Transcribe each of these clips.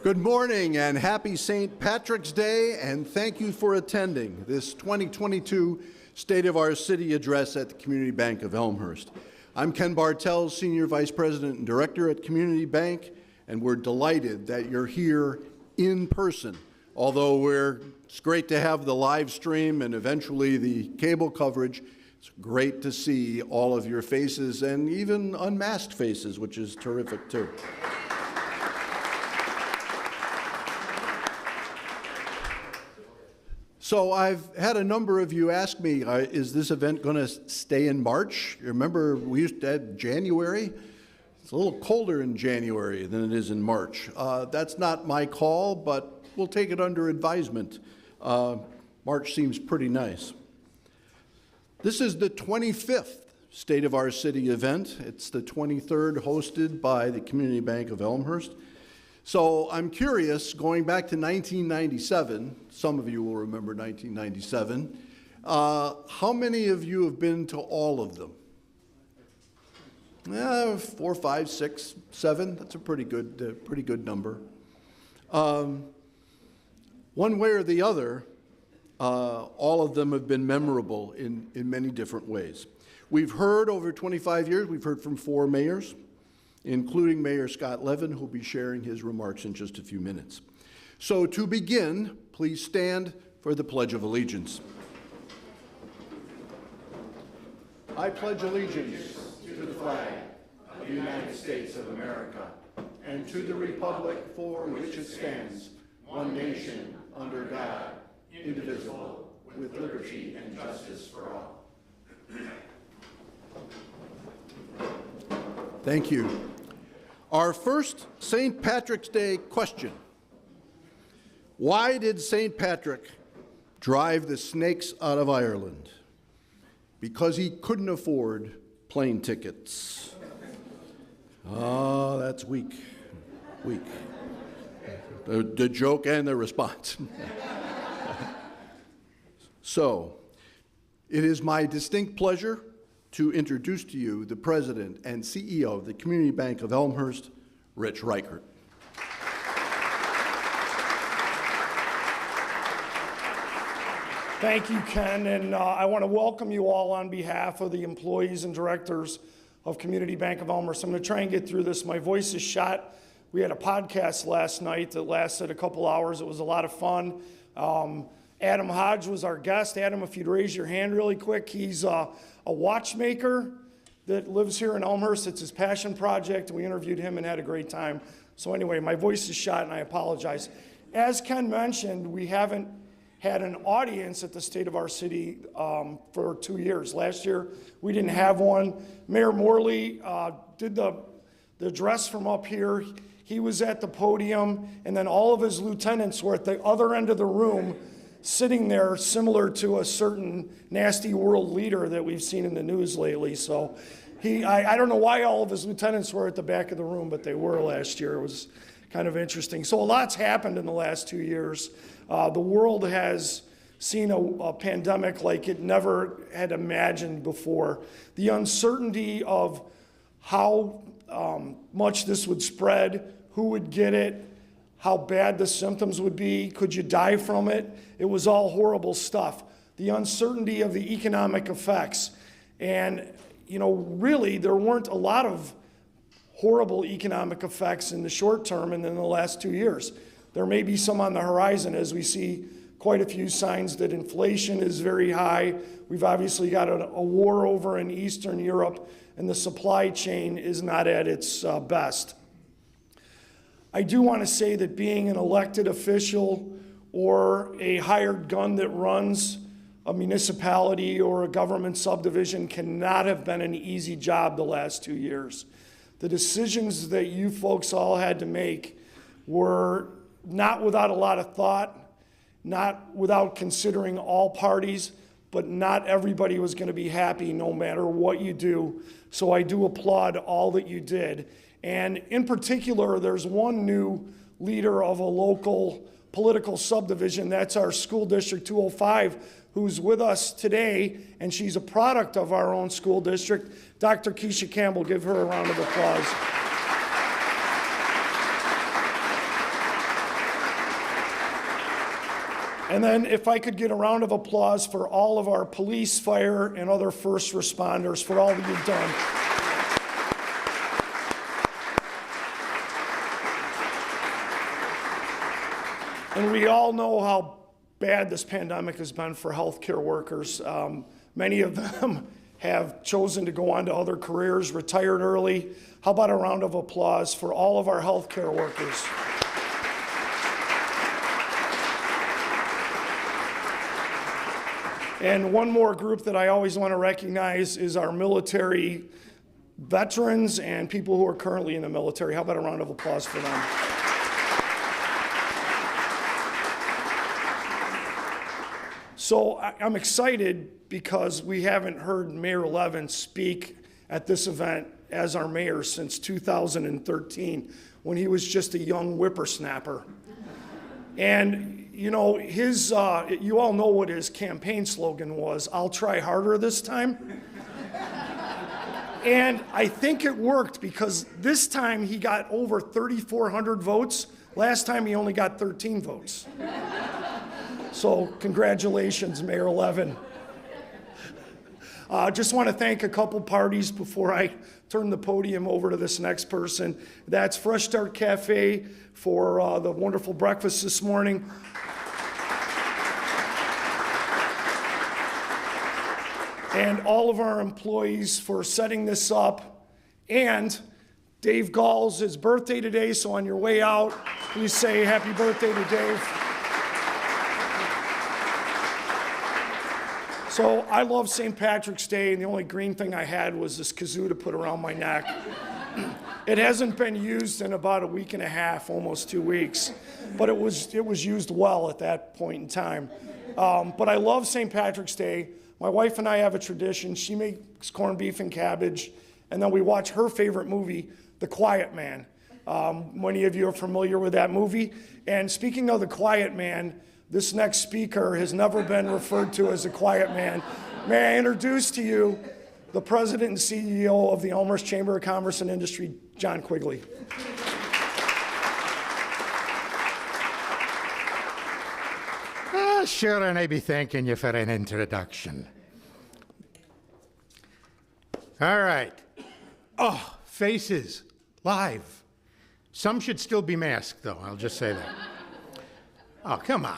Good morning and happy St. Patrick's Day, and thank you for attending this 2022 State of Our City address at the Community Bank of Elmhurst. I'm Ken Bartels, Senior Vice President and Director at Community Bank, and we're delighted that you're here in person. Although it's great to have the live stream and eventually the cable coverage, it's great to see all of your faces and even unmasked faces, which is terrific too. So I've had a number of you ask me, is this event going to stay in March? You remember we used to have January? It's a little colder in January than it is in March. That's not my call, but we'll take it under advisement. March seems pretty nice. This is the 25th State of Our City event. It's the 23rd hosted by the Community Bank of Elmhurst. So I'm curious, going back to 1997, some of you will remember 1997, how many of you have been to all of them? 4, 5, 6, 7, that's a pretty good number. One way or the other, all of them have been memorable in many different ways. We've heard over 25 years, we've heard from 4 mayors, including Mayor Scott Levin, who will be sharing his remarks in just a few minutes. So to begin, please stand for the Pledge of Allegiance. I pledge allegiance to the flag of the United States of America and to the republic for which it stands, one nation, under God, indivisible, with liberty and justice for all. Thank you. Our first St. Patrick's Day question. Why did St. Patrick drive the snakes out of Ireland? Because he couldn't afford plane tickets. Oh, that's weak. The joke and the response. So, it is my distinct pleasure to introduce to you the President and CEO of the Community Bank of Elmhurst, Rich Reichert. Thank you, Ken, and I want to welcome you all on behalf of the employees and directors of Community Bank of Elmhurst. I'm going to try and get through this. My voice is shot. We had a podcast last night that lasted a couple hours. It was a lot of fun. Adam Hodge was our guest. Adam, if you'd raise your hand really quick. He's a watchmaker that lives here in Elmhurst. It's his passion project. We interviewed him and had a great time. So anyway, my voice is shot and I apologize. As Ken mentioned, we haven't had an audience at the State of Our City for 2 years. Last year, we didn't have one. Mayor Morley did the address from up here. He was at the podium, and then all of his lieutenants were at the other end of the room, sitting there similar to a certain nasty world leader that we've seen in the news lately. So I don't know why all of his lieutenants were at the back of the room, but they were last year. It was kind of interesting. So a lot's happened in the last 2 years. The world has seen a pandemic like it never had imagined before. The uncertainty of how much this would spread, who would get it, how bad the symptoms would be, could you die from it? It was all horrible stuff. The uncertainty of the economic effects. And, really there weren't a lot of horrible economic effects in the short term and in the last 2 years. There may be some on the horizon as we see quite a few signs that inflation is very high. We've obviously got a war over in Eastern Europe, and the supply chain is not at its best. I do want to say that being an elected official or a hired gun that runs a municipality or a government subdivision cannot have been an easy job the last 2 years. The decisions that you folks all had to make were not without a lot of thought, not without considering all parties, but not everybody was going to be happy no matter what you do. So I do applaud all that you did. And in particular, there's one new leader of a local political subdivision. That's our School District 205, who's with us today, and she's a product of our own school district. Dr. Keisha Campbell, give her a round of applause. And then if I could get a round of applause for all of our police, fire, and other first responders for all that you've done. And we all know how bad this pandemic has been for healthcare workers. Many of them have chosen to go on to other careers, retired early. How about a round of applause for all of our healthcare workers? And one more group that I always want to recognize is our military veterans and people who are currently in the military. How about a round of applause for them? So I'm excited because we haven't heard Mayor Levin speak at this event as our mayor since 2013, when he was just a young whippersnapper. And you know, you all know what his campaign slogan was: "I'll try harder this time." And I think it worked, because this time he got over 3,400 votes. Last time he only got 13 votes. So congratulations, Mayor Levin. Just want to thank a couple parties before I turn the podium over to this next person. That's Fresh Start Cafe for the wonderful breakfast this morning. And all of our employees for setting this up. And Dave Gall's his birthday today, so on your way out, please say happy birthday to Dave. So I love St. Patrick's Day, and the only green thing I had was this kazoo to put around my neck. It hasn't been used in about a week and a half, almost 2 weeks, but it was used well at that point in time. But I love St. Patrick's Day. My wife and I have a tradition. She makes corned beef and cabbage, and then we watch her favorite movie, The Quiet Man. Many of you are familiar with that movie. And speaking of The Quiet Man, this next speaker has never been referred to as a quiet man. May I introduce to you the president and CEO of the Elmhurst Chamber of Commerce and Industry, John Quigley. Sure, and I be thanking you for an introduction. All right. Oh, faces, live. Some should still be masked, though, I'll just say that. Oh, come on.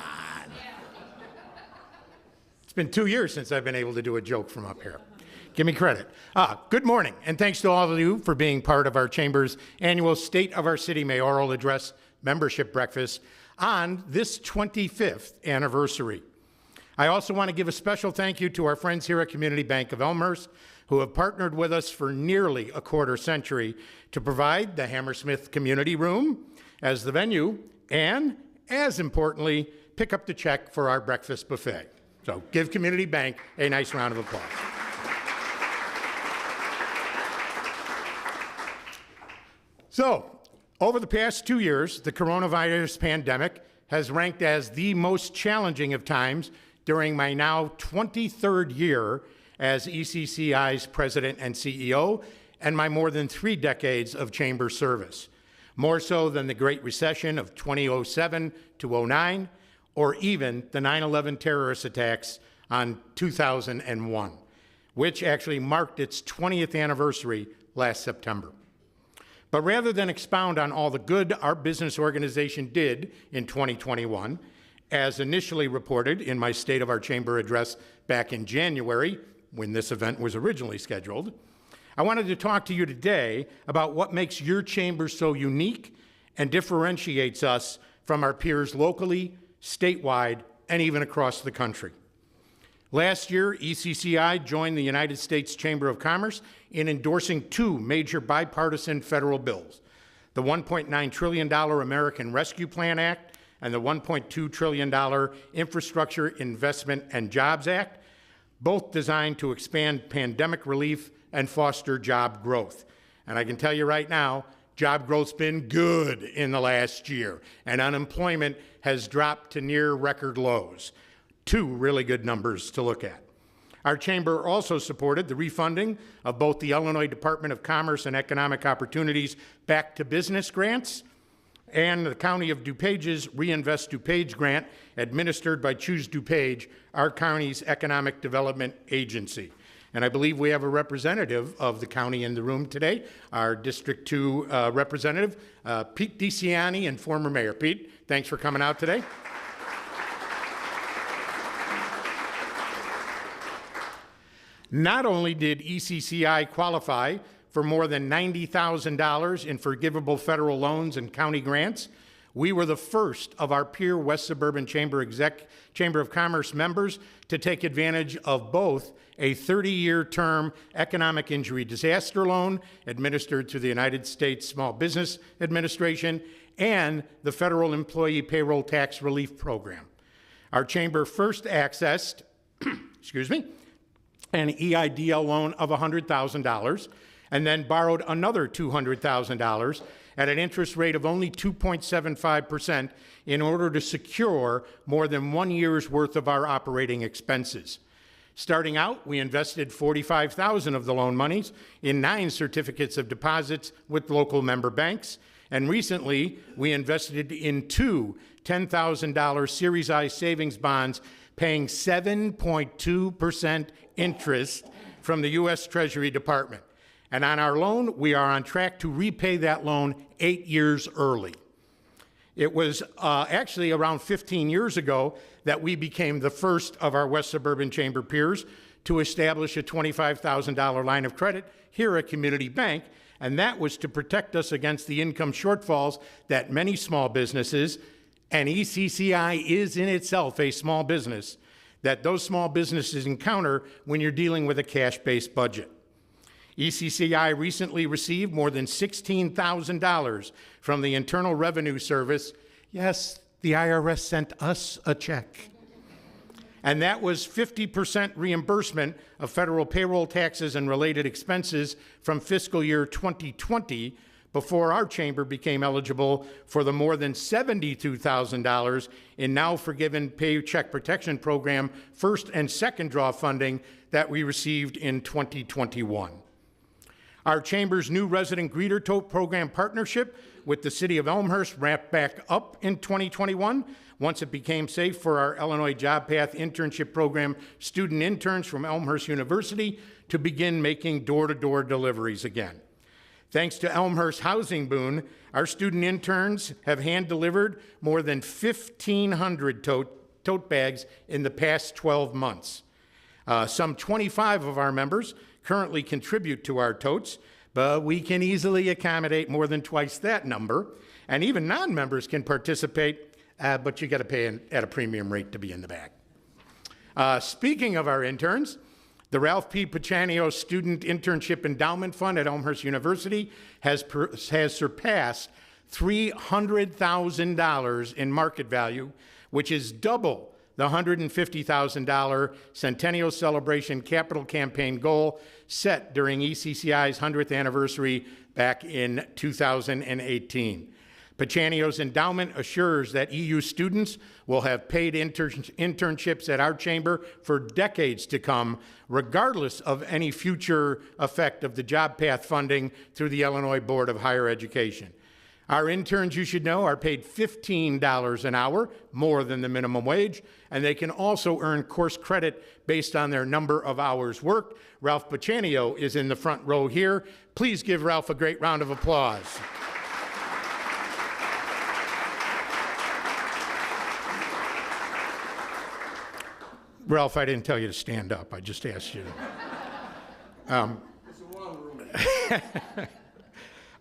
It's been 2 years since I've been able to do a joke from up here. Give me credit. Good morning, and thanks to all of you for being part of our Chamber's annual State of Our City Mayoral Address membership breakfast on this 25th anniversary. I also want to give a special thank you to our friends here at Community Bank of Elmhurst, who have partnered with us for nearly a quarter century to provide the Hammersmith Community Room as the venue, and, as importantly, pick up the check for our breakfast buffet. So give Community Bank a nice round of applause. So, over the past 2 years, the coronavirus pandemic has ranked as the most challenging of times during my now 23rd year as ECCI's president and CEO, and my more than 3 decades of chamber service, more so than the Great Recession of 2007 to 2009, or even the 9/11 terrorist attacks on 2001, which actually marked its 20th anniversary last September. But rather than expound on all the good our business organization did in 2021, as initially reported in my State of Our Chamber address back in January, when this event was originally scheduled, I wanted to talk to you today about what makes your chamber so unique and differentiates us from our peers locally, statewide, and even across the country. Last year, ECCI joined the United States Chamber of Commerce in endorsing 2 major bipartisan federal bills, the $1.9 trillion American Rescue Plan Act and the $1.2 trillion Infrastructure Investment and Jobs Act, both designed to expand pandemic relief and foster job growth. And I can tell you right now, job growth's been good in the last year, and unemployment has dropped to near record lows. 2 really good numbers to look at. Our chamber also supported the refunding of both the Illinois Department of Commerce and Economic Opportunities Back to Business grants, and the County of DuPage's Reinvest DuPage grant administered by Choose DuPage, our county's economic development agency. And I believe we have a representative of the county in the room today, our District 2 representative, Pete DeCiani, and former mayor. Pete, thanks for coming out today. Not only did ECCI qualify for more than $90,000 in forgivable federal loans and county grants, we were the first of our peer West Suburban Chamber of Commerce members to take advantage of both a 30-year term economic injury disaster loan administered through the United States Small Business Administration and the Federal Employee Payroll Tax Relief Program. Our chamber first accessed, excuse me, an EIDL loan of $100,000 and then borrowed another $200,000 at an interest rate of only 2.75% in order to secure more than 1 year's worth of our operating expenses. Starting out, we invested $45,000 of the loan monies in 9 certificates of deposits with local member banks, and recently we invested in 2 $10,000 Series I savings bonds paying 7.2% interest from the U.S. Treasury Department. And on our loan, we are on track to repay that loan 8 years early. It was actually around 15 years ago that we became the first of our West Suburban Chamber peers to establish a $25,000 line of credit here at Community Bank, and that was to protect us against the income shortfalls that many small businesses, and ECCI is in itself a small business, that those small businesses encounter when you're dealing with a cash-based budget. ECCI recently received more than $16,000 from the Internal Revenue Service. Yes, the IRS sent us a check. And that was 50% reimbursement of federal payroll taxes and related expenses from fiscal year 2020 before our chamber became eligible for the more than $72,000 in now forgiven Paycheck Protection Program first and second draw funding that we received in 2021. Our chamber's new resident greeter tote program partnership with the city of Elmhurst wrapped back up in 2021 once it became safe for our Illinois Job Path internship program student interns from Elmhurst University to begin making door-to-door deliveries again. Thanks to Elmhurst Housing Boon, our student interns have hand-delivered more than 1,500 tote bags in the past 12 months. Some 25 of our members currently contribute to our totes, but we can easily accommodate more than twice that number, and even non-members can participate, but you got to pay at a premium rate to be in the bag. Speaking of our interns, the Ralph P. Pachanio Student Internship Endowment Fund at Elmhurst University has surpassed $300,000 in market value, which is double the $150,000 Centennial Celebration Capital Campaign goal set during ECCI's 100th anniversary back in 2018. Pachanio's endowment assures that EU students will have paid internships at our chamber for decades to come, regardless of any future effect of the Job Path funding through the Illinois Board of Higher Education. Our interns, you should know, are paid $15 an hour, more than the minimum wage, and they can also earn course credit based on their number of hours worked. Ralph Pachanio is in the front row here. Please give Ralph a great round of applause. Ralph, I didn't tell you to stand up. I just asked you to.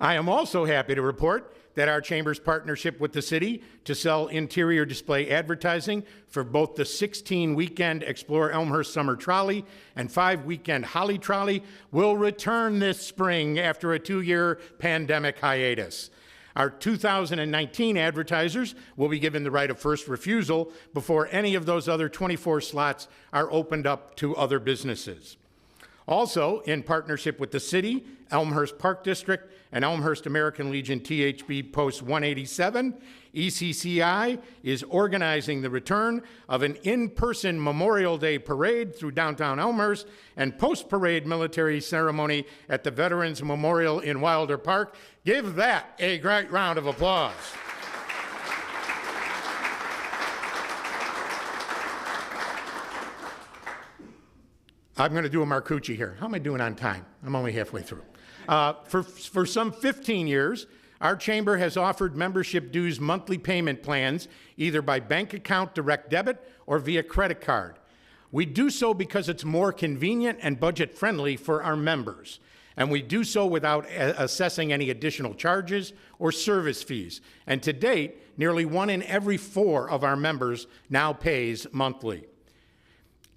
I am also happy to report that our chamber's partnership with the city to sell interior display advertising for both the 16-weekend Explore Elmhurst Summer Trolley and 5-weekend Holly Trolley will return this spring after a 2-year pandemic hiatus. Our 2019 advertisers will be given the right of first refusal before any of those other 24 slots are opened up to other businesses. Also, in partnership with the city, Elmhurst Park District, and Elmhurst American Legion THB Post 187, ECCI is organizing the return of an in-person Memorial Day parade through downtown Elmhurst and post-parade military ceremony at the Veterans Memorial in Wilder Park. Give that a great round of applause. I'm going to do a Marcucci here. How am I doing on time? I'm only halfway through. For some 15 years, our chamber has offered membership dues monthly payment plans, either by bank account, direct debit, or via credit card. We do so because it's more convenient and budget-friendly for our members, and we do so without assessing any additional charges or service fees. And to date, nearly 1 in every 4 of our members now pays monthly.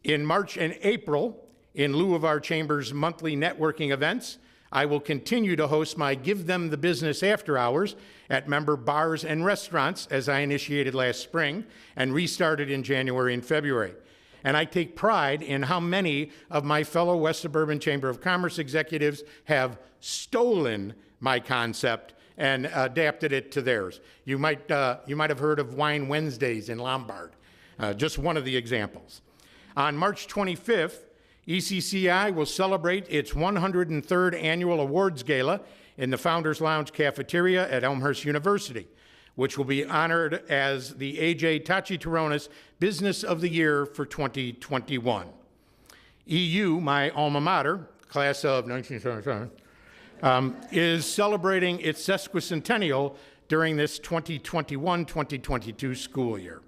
In March and April, in lieu of our chamber's monthly networking events, I will continue to host my Give Them the Business after hours at member bars and restaurants, as I initiated last spring and restarted in January and February. And I take pride in how many of my fellow West Suburban Chamber of Commerce executives have stolen my concept and adapted it to theirs. You might have heard of Wine Wednesdays in Lombard, just one of the examples. On March 25th, ECCI will celebrate its 103rd Annual Awards Gala in the Founders Lounge cafeteria at Elmhurst University, which will be honored as the A.J. Tachitaronis Business of the Year for 2021. EU, my alma mater, class of 1977, is celebrating its sesquicentennial during this 2021-2022 school year.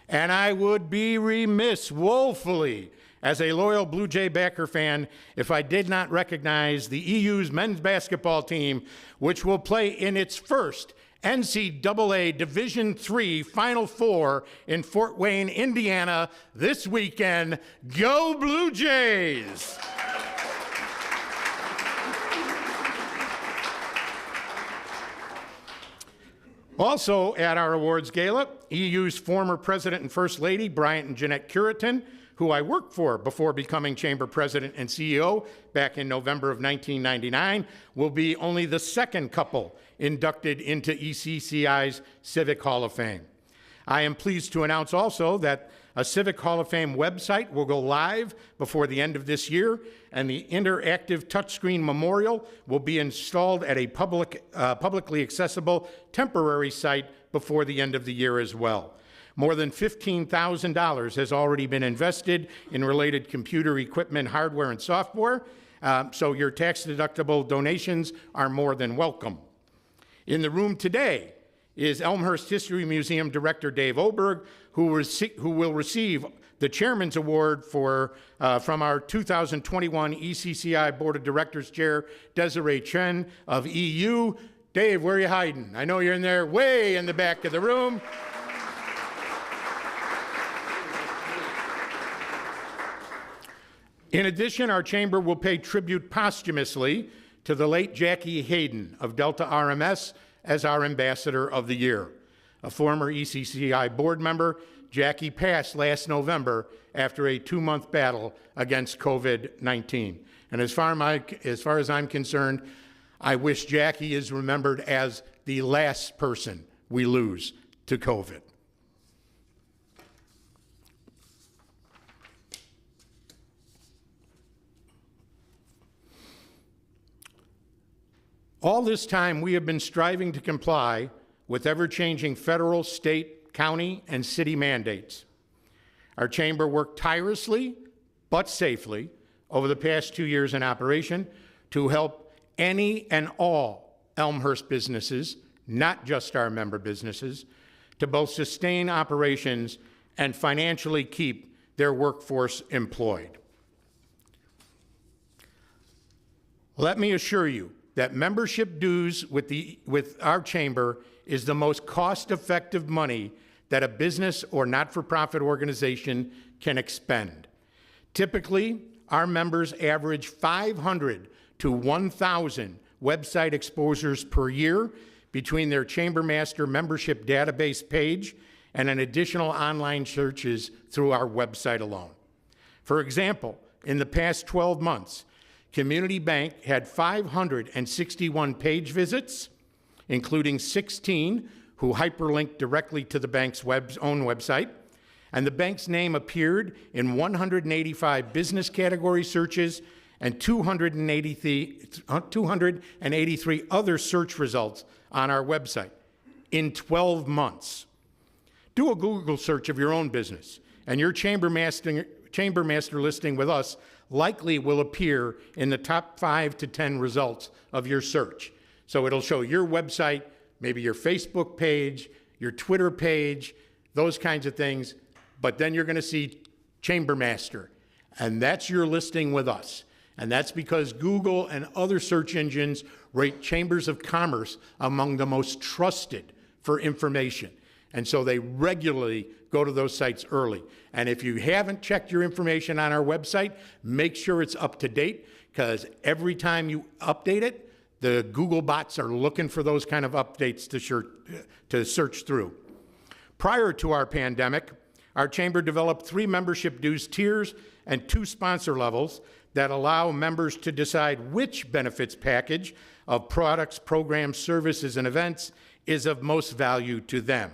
And I would be remiss, woefully, as a loyal Blue Jay Backer fan, if I did not recognize the EU's men's basketball team, which will play in its first NCAA Division III Final Four in Fort Wayne, Indiana this weekend. Go Blue Jays! Also at our awards gala, EU's former President and First Lady, Bryant and Jeanette Curitin, who I worked for before becoming Chamber President and CEO back in November of 1999, will be only the second couple inducted into ECCI's Civic Hall of Fame. I am pleased to announce also that a Civic Hall of Fame website will go live before the end of this year, and the interactive touchscreen memorial will be installed at a publicly accessible temporary site before the end of the year as well. More than $15,000 has already been invested in related computer equipment, hardware, and software, so your tax-deductible donations are more than welcome. In the room today is Elmhurst History Museum Director Dave Oberg, who will receive the Chairman's Award from our 2021 ECCI Board of Directors Chair, Desiree Chen of EU. Dave, where are you hiding? I know you're in there way in the back of the room. In addition, our chamber will pay tribute posthumously to the late Jackie Hayden of Delta RMS as our Ambassador of the Year. A former ECCI board member, Jackie passed last November after a 2-month battle against COVID-19. And as far as I'm concerned, I wish Jackie is remembered as the last person we lose to COVID. All this time, we have been striving to comply with ever-changing federal, state, county, and city mandates. Our chamber worked tirelessly, but safely, over the past 2 years in operation to help any and all Elmhurst businesses, not just our member businesses, to both sustain operations and financially keep their workforce employed. Let me assure you that membership dues with our chamber is the most cost-effective money that a business or not-for-profit organization can expend. Typically, our members average 500 to 1,000 website exposures per year between their Chamber Master membership database page and an additional online searches through our website alone. For example, in the past 12 months, Community Bank had 561 page visits, including 16 who hyperlinked directly to the bank's own website, and the bank's name appeared in 185 business category searches and 283 other search results on our website in 12 months. Do a Google search of your own business, and your Chamber Master listing with us likely will appear in the top 5 to 10 results of your search. So it'll show your website, maybe your Facebook page, your Twitter page, those kinds of things, but then you're going to see Chambermaster, and that's your listing with us. And that's because Google and other search engines rate chambers of commerce among the most trusted for information. And so they regularly go to those sites early. And if you haven't checked your information on our website, make sure it's up to date, because every time you update it, the Google bots are looking for those kind of updates to search through. Prior to our pandemic, our chamber developed 3 membership dues tiers and 2 sponsor levels that allow members to decide which benefits package of products, programs, services, and events is of most value to them.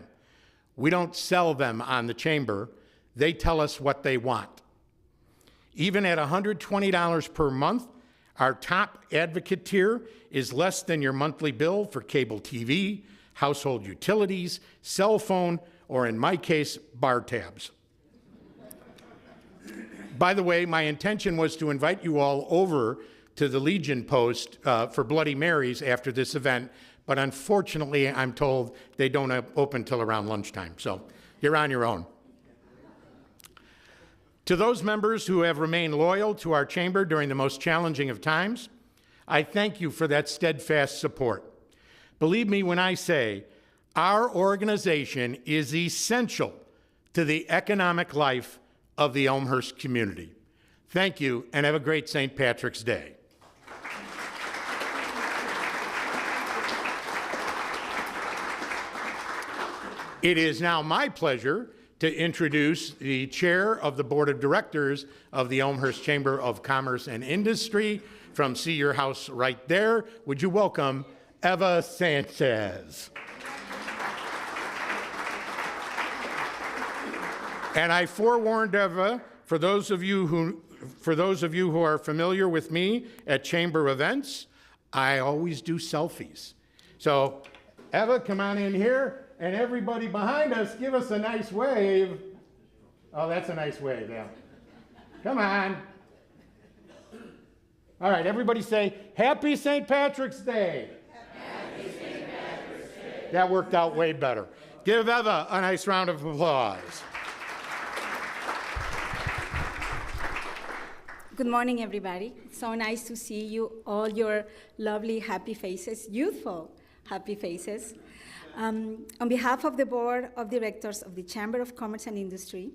We don't sell them on the chamber. They tell us what they want. Even at $120 per month, our top advocate tier is less than your monthly bill for cable TV, household utilities, cell phone, or in my case, bar tabs. By the way, my intention was to invite you all over to the Legion Post for Bloody Marys after this event, but unfortunately, I'm told they don't open till around lunchtime, so you're on your own. To those members who have remained loyal to our chamber during the most challenging of times, I thank you for that steadfast support. Believe me when I say our organization is essential to the economic life of the Elmhurst community. Thank you, and have a great St. Patrick's Day. It is now my pleasure to introduce the chair of the Board of Directors of the Elmhurst Chamber of Commerce and Industry. From See Your House right there, would you welcome Eva Sanchez. And I forewarned Eva, for those of you who are familiar with me at chamber events, I always do selfies. So Eva, come on in here, and everybody behind us, give us a nice wave. Oh, that's a nice wave, yeah. Come on. All right, everybody say, Happy St. Patrick's Day. Happy St. Patrick's Day. That worked out way better. Give Eva a nice round of applause. Good morning, everybody. So nice to see you, all your lovely, happy faces, youthful, happy faces. On behalf of the Board of Directors of the Chamber of Commerce and Industry,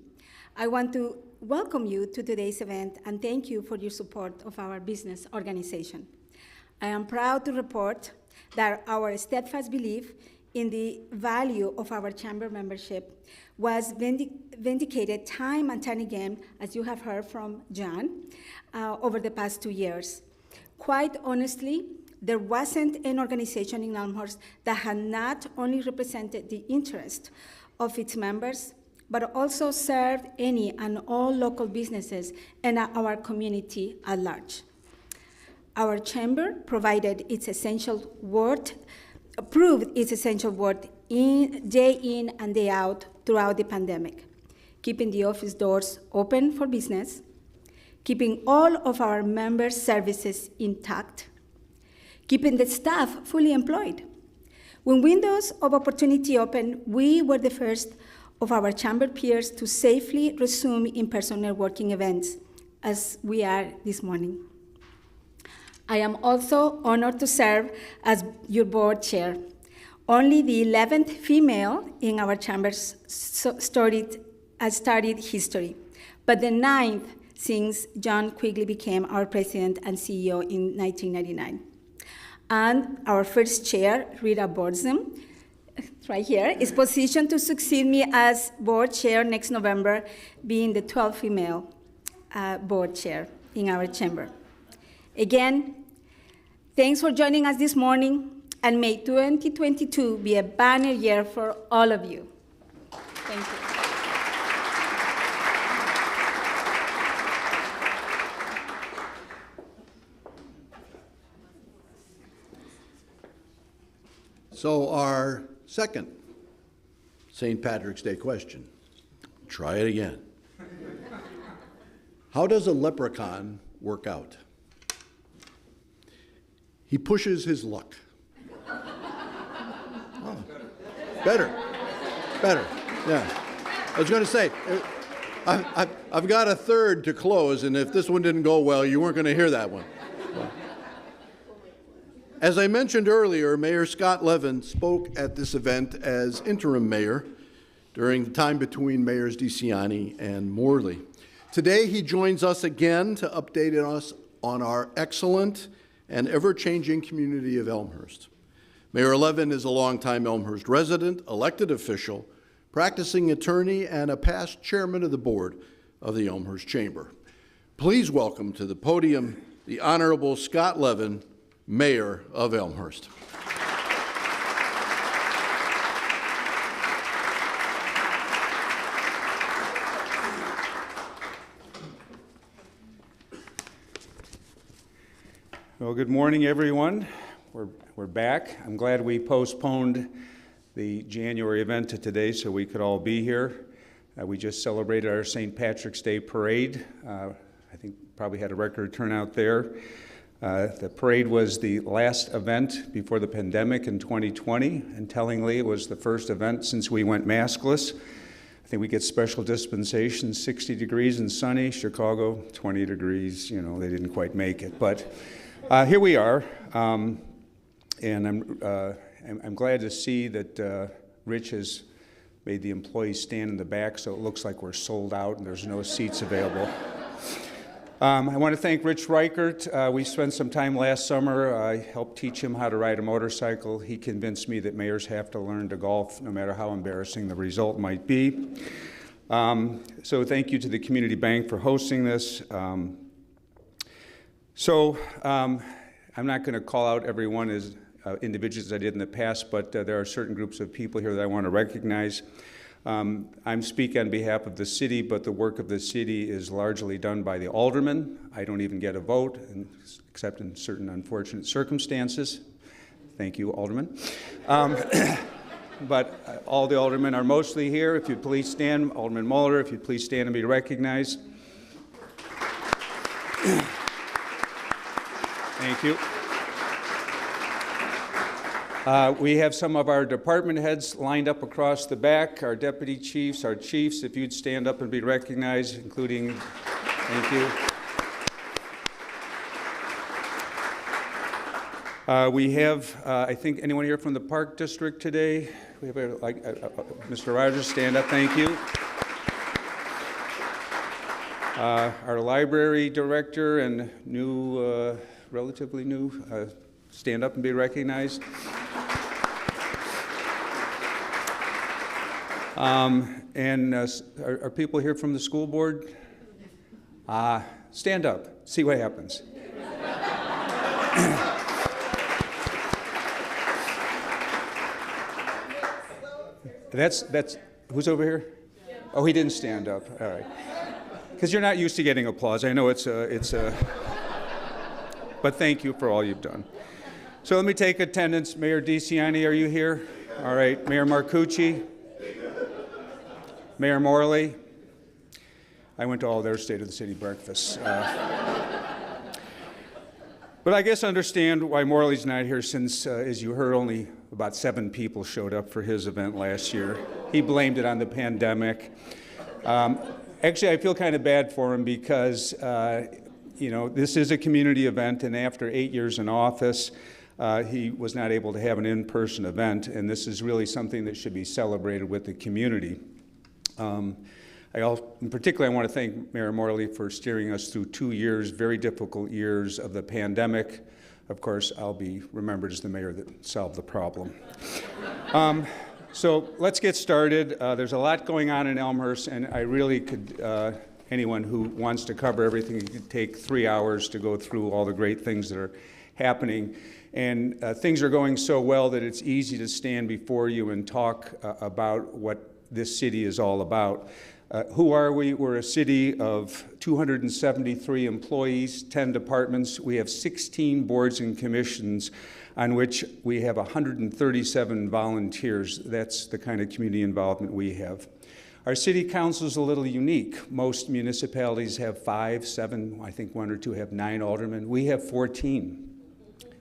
I want to welcome you to today's event and thank you for your support of our business organization. I am proud to report that our steadfast belief in the value of our chamber membership was vindicated time and time again, as you have heard from John, over the past 2 years. Quite honestly, there wasn't an organization in Elmhurst that had not only represented the interest of its members, but also served any and all local businesses and our community at large. Our chamber proved its essential worth day in and day out throughout the pandemic, keeping the office doors open for business, keeping all of our members' services intact, keeping the staff fully employed. When windows of opportunity opened, we were the first of our chamber peers to safely resume in-person networking events, as we are this morning. I am also honored to serve as your board chair, only the 11th female in our chamber's storied history, but the 9th since John Quigley became our president and CEO in 1999. And our first chair, Rita Bordzim, right here, is positioned to succeed me as board chair next November, being the 12th female board chair in our chamber. Again, thanks for joining us this morning, and may 2022 be a banner year for all of you. Thank you. So our second St. Patrick's Day question. Try it again. How does a leprechaun work out. He pushes his luck. Oh, better, yeah. I was going to say, I've got a third to close, and if this one didn't go well, you weren't going to hear that one. As I mentioned earlier, Mayor Scott Levin spoke at this event as interim mayor during the time between Mayors DeCiani and Morley. Today, he joins us again to update us on our excellent and ever-changing community of Elmhurst. Mayor Levin is a longtime Elmhurst resident, elected official, practicing attorney, and a past chairman of the board of the Elmhurst Chamber. Please welcome to the podium the Honorable Scott Levin, Mayor of Elmhurst. Well, good morning, everyone. We're back. I'm glad we postponed the January event to today so we could all be here. We just celebrated our St. Patrick's Day parade. I think probably had a record turnout there. The parade was the last event before the pandemic in 2020, and tellingly, it was the first event since we went maskless. I think we get special dispensation, 60 degrees and sunny. Chicago, 20 degrees, you know, they didn't quite make it. But here we are, and I'm glad to see that Rich has made the employees stand in the back so it looks like we're sold out and there's no seats available. I want to thank Rich Reichert. We spent some time last summer. I helped teach him how to ride a motorcycle. He convinced me that mayors have to learn to golf no matter how embarrassing the result might be. So thank you to the Community Bank for hosting this. I'm not going to call out everyone as individuals as I did in the past, but there are certain groups of people here that I want to recognize. I'm speaking on behalf of the city, but the work of the city is largely done by the aldermen. I don't even get a vote, except in certain unfortunate circumstances. Thank you, aldermen. But all the aldermen are mostly here. If you'd please stand, Alderman Muller, if you'd please stand and be recognized. Thank you. We have some of our department heads lined up across the back, our deputy chiefs, our chiefs, if you'd stand up and be recognized, including, thank you. We have, I think, anyone here from the Park District today? We have, Mr. Rogers, stand up, thank you. Our library director and new, relatively new, stand up and be recognized. Are people here from the school board? Stand up, see what happens. That's who's over here? Oh, he didn't stand up. All right, because you're not used to getting applause. I know it's a. But thank you for all you've done. So let me take attendance. Mayor DeCiani, are you here? All right. Mayor Marcucci. Mayor Morley. I went to all their State of the City breakfasts. But I guess understand why Morley's not here since, as you heard, only about 7 people showed up for his event last year. He blamed it on the pandemic. Actually, I feel kind of bad for him because you know, this is a community event, and after 8 years in office, he was not able to have an in-person event, and this is really something that should be celebrated with the community. In particular, I want to thank Mayor Morley for steering us through 2 years, very difficult years of the pandemic. Of course, I'll be remembered as the mayor that solved the problem. So let's get started. There's a lot going on in Elmhurst, and I really could, anyone who wants to cover everything, it could take 3 hours to go through all the great things that are happening. And things are going so well that it's easy to stand before you and talk about what this city is all about. Who are we? We're a city of 273 employees, 10 departments. We have 16 boards and commissions on which we have 137 volunteers. That's the kind of community involvement we have. Our city council is a little unique. Most municipalities have 5, 7, I think 1 or 2 have 9 aldermen. We have 14.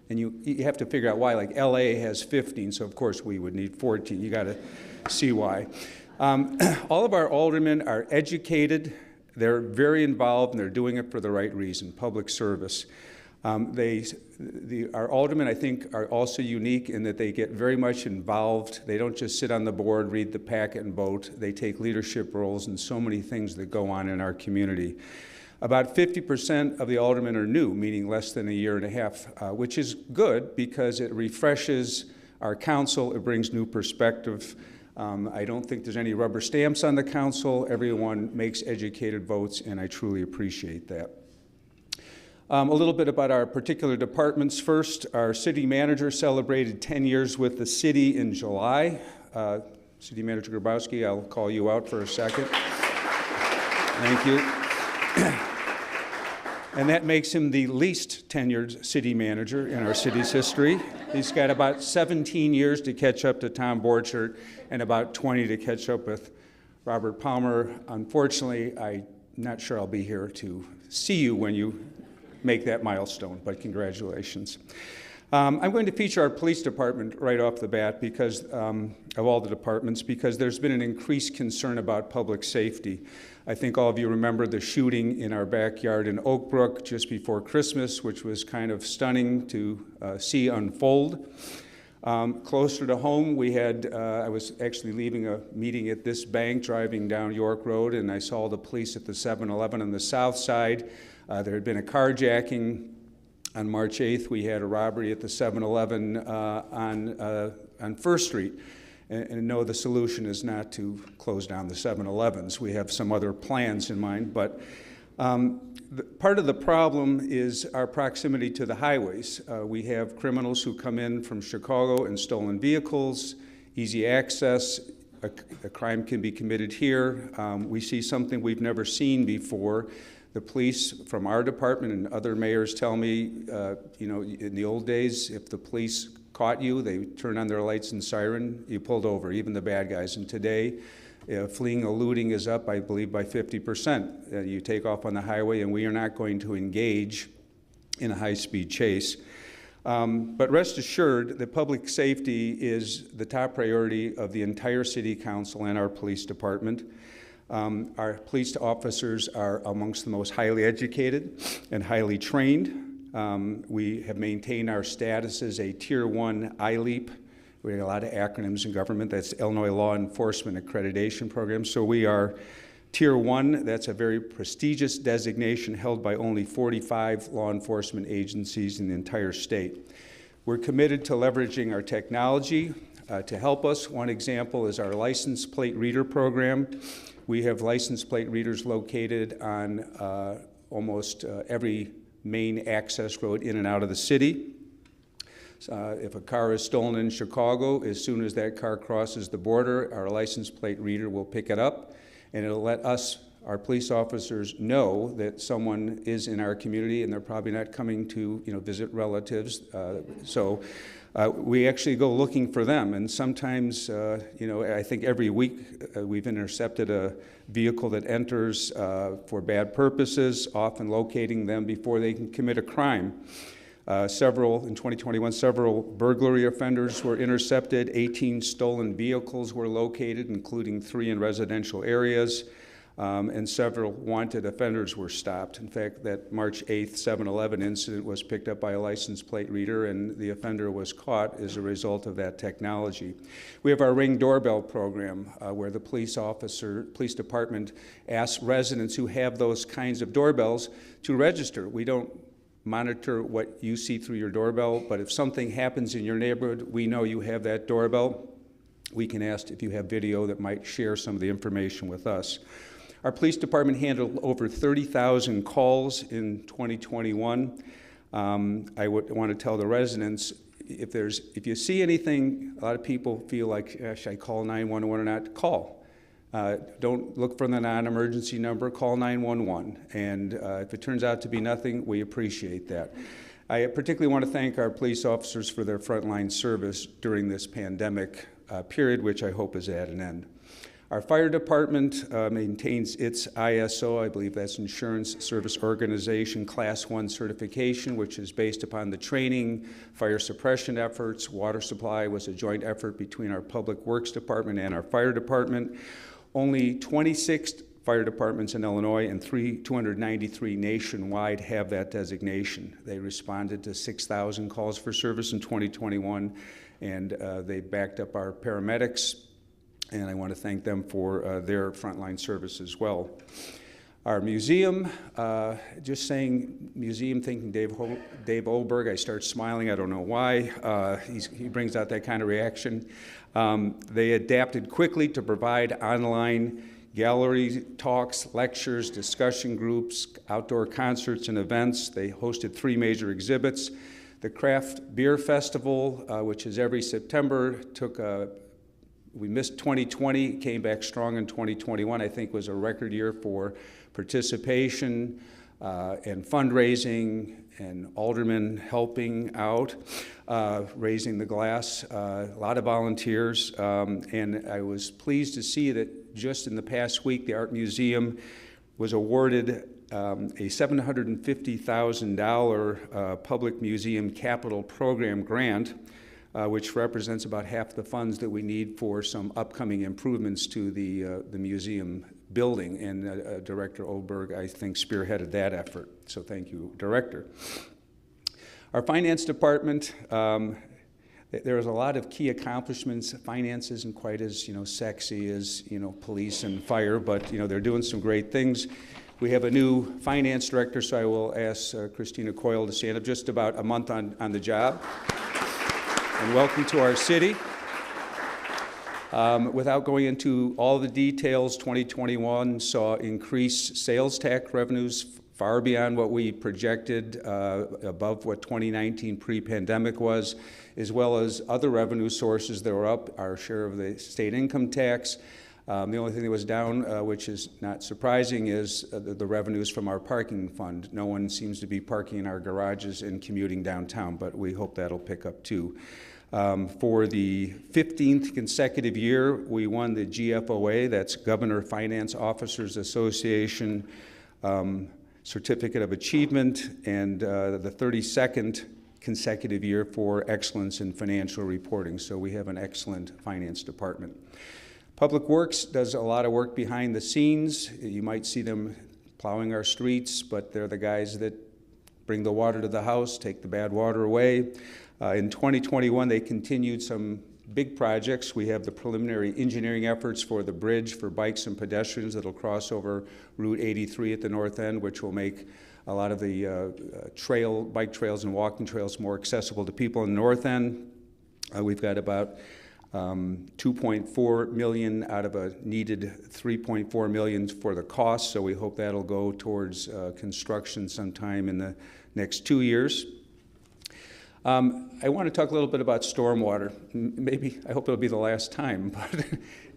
And you have to figure out why. Like LA has 15, so of course we would need 14. You got to see why. All of our aldermen are educated. They're very involved, and they're doing it for the right reason, public service. Our aldermen, I think, are also unique in that they get very much involved. They don't just sit on the board, read the packet, and vote. They take leadership roles in so many things that go on in our community. About 50% of the aldermen are new, meaning less than a year and a half, which is good because it refreshes our council. It brings new perspective. I don't think there's any rubber stamps on the council. Everyone makes educated votes, and I truly appreciate that. A little bit about our particular departments first. Our city manager celebrated 10 years with the city in July. City Manager Grabowski, I'll call you out for a second. Thank you. And that makes him the least tenured city manager in our city's history. He's got about 17 years to catch up to Tom Borchert and about 20 to catch up with Robert Palmer. Unfortunately, I'm not sure I'll be here to see you when you make that milestone, but congratulations. I'm going to feature our police department right off the bat because of all the departments, because there's been an increased concern about public safety. I think all of you remember the shooting in our backyard in Oak Brook just before Christmas, which was kind of stunning to see unfold. Closer to home, we had, I was actually leaving a meeting at this bank, driving down York Road, and I saw the police at the 7-Eleven on the south side. There had been a carjacking. On March 8th, we had a robbery at the 7-Eleven on First Street. And no, the solution is not to close down the 7-Elevens. We have some other plans in mind, but part of the problem is our proximity to the highways. We have criminals who come in from Chicago in stolen vehicles, easy access. A crime can be committed here. We see something we've never seen before. The police from our department and other mayors tell me, in the old days, if the police caught you, they turned on their lights and siren, you pulled over, even the bad guys. And today, fleeing or looting is up, I believe, by 50%. You take off on the highway, and we are not going to engage in a high-speed chase. But rest assured that public safety is the top priority of the entire city council and our police department. Our police officers are amongst the most highly educated and highly trained. We have maintained our status as a Tier 1 ILEAP. We have a lot of acronyms in government. That's Illinois Law Enforcement Accreditation Program. So we are Tier 1. That's a very prestigious designation held by only 45 law enforcement agencies in the entire state. We're committed to leveraging our technology to help us. One example is our license plate reader program. We have license plate readers located on almost every main access road in and out of the city. If a car is stolen in Chicago, as soon as that car crosses the border, our license plate reader will pick it up, and it'll let us, our police officers, know that someone is in our community and they're probably not coming to visit relatives. We actually go looking for them, and sometimes, I think every week we've intercepted a vehicle that enters for bad purposes, often locating them before they can commit a crime. In 2021, several burglary offenders were intercepted, 18 stolen vehicles were located, including 3 in residential areas. And several wanted offenders were stopped. In fact, that March 8th 7-Eleven incident was picked up by a license plate reader, and the offender was caught as a result of that technology. We have our Ring doorbell program where the police department asks residents who have those kinds of doorbells to register. We don't monitor what you see through your doorbell, but if something happens in your neighborhood, we know you have that doorbell. We can ask if you have video that might share some of the information with us. Our police department handled over 30,000 calls in 2021. I would want to tell the residents, if you see anything, a lot of people feel like, should I call 911 or not? Call. Don't look for the non-emergency number, call 911. And if it turns out to be nothing, we appreciate that. I particularly want to thank our police officers for their frontline service during this pandemic period, which I hope is at an end. Our fire department maintains its ISO, I believe that's Insurance Service Organization Class 1 certification, which is based upon the training, fire suppression efforts. Water supply was a joint effort between our Public Works Department and our fire department. Only 26 fire departments in Illinois and 293 nationwide have that designation. They responded to 6,000 calls for service in 2021, and they backed up our paramedics, and I want to thank them for their frontline service as well. Our museum, just saying museum, thinking Dave Ohlberg, I start smiling, I don't know why. He brings out that kind of reaction. They adapted quickly to provide online gallery talks, lectures, discussion groups, outdoor concerts and events. They hosted 3 major exhibits. The Craft Beer Festival, which is every September, we missed 2020, came back strong in 2021. I think was a record year for participation and fundraising and aldermen helping out, raising the glass, a lot of volunteers. And I was pleased to see that just in the past week, the Art Museum was awarded a $750,000 Public Museum Capital Program grant, which represents about half the funds that we need for some upcoming improvements to the museum building. And Director Ohlberg, I think, spearheaded that effort. So thank you, Director. Our finance department, there was a lot of key accomplishments. Finance isn't quite as sexy as police and fire, but they're doing some great things. We have a new finance director, so I will ask Christina Coyle to stand up. Just about a month on the job. And welcome to our city. Without going into all the details, 2021 saw increased sales tax revenues far beyond what we projected, above what 2019 pre-pandemic was, as well as other revenue sources that were up, our share of the state income tax. The only thing that was down, which is not surprising, is the revenues from our parking fund. No one seems to be parking in our garages and commuting downtown, but we hope that'll pick up too. For the 15th consecutive year, we won the GFOA, that's Governor Finance Officers Association Certificate of Achievement, and the 32nd consecutive year for excellence in financial reporting. So we have an excellent finance department. Public Works does a lot of work behind the scenes. You might see them plowing our streets, but they're the guys that bring the water to the house, take the bad water away. In 2021, they continued some big projects. We have the preliminary engineering efforts for the bridge for bikes and pedestrians that'll cross over Route 83 at the north end, which will make a lot of the bike trails and walking trails more accessible to people in the north end. We've got about $2.4 million out of a needed $3.4 million for the cost, so we hope that'll go towards construction sometime in the next 2 years. I want to talk a little bit about stormwater. Maybe, I hope it'll be the last time, but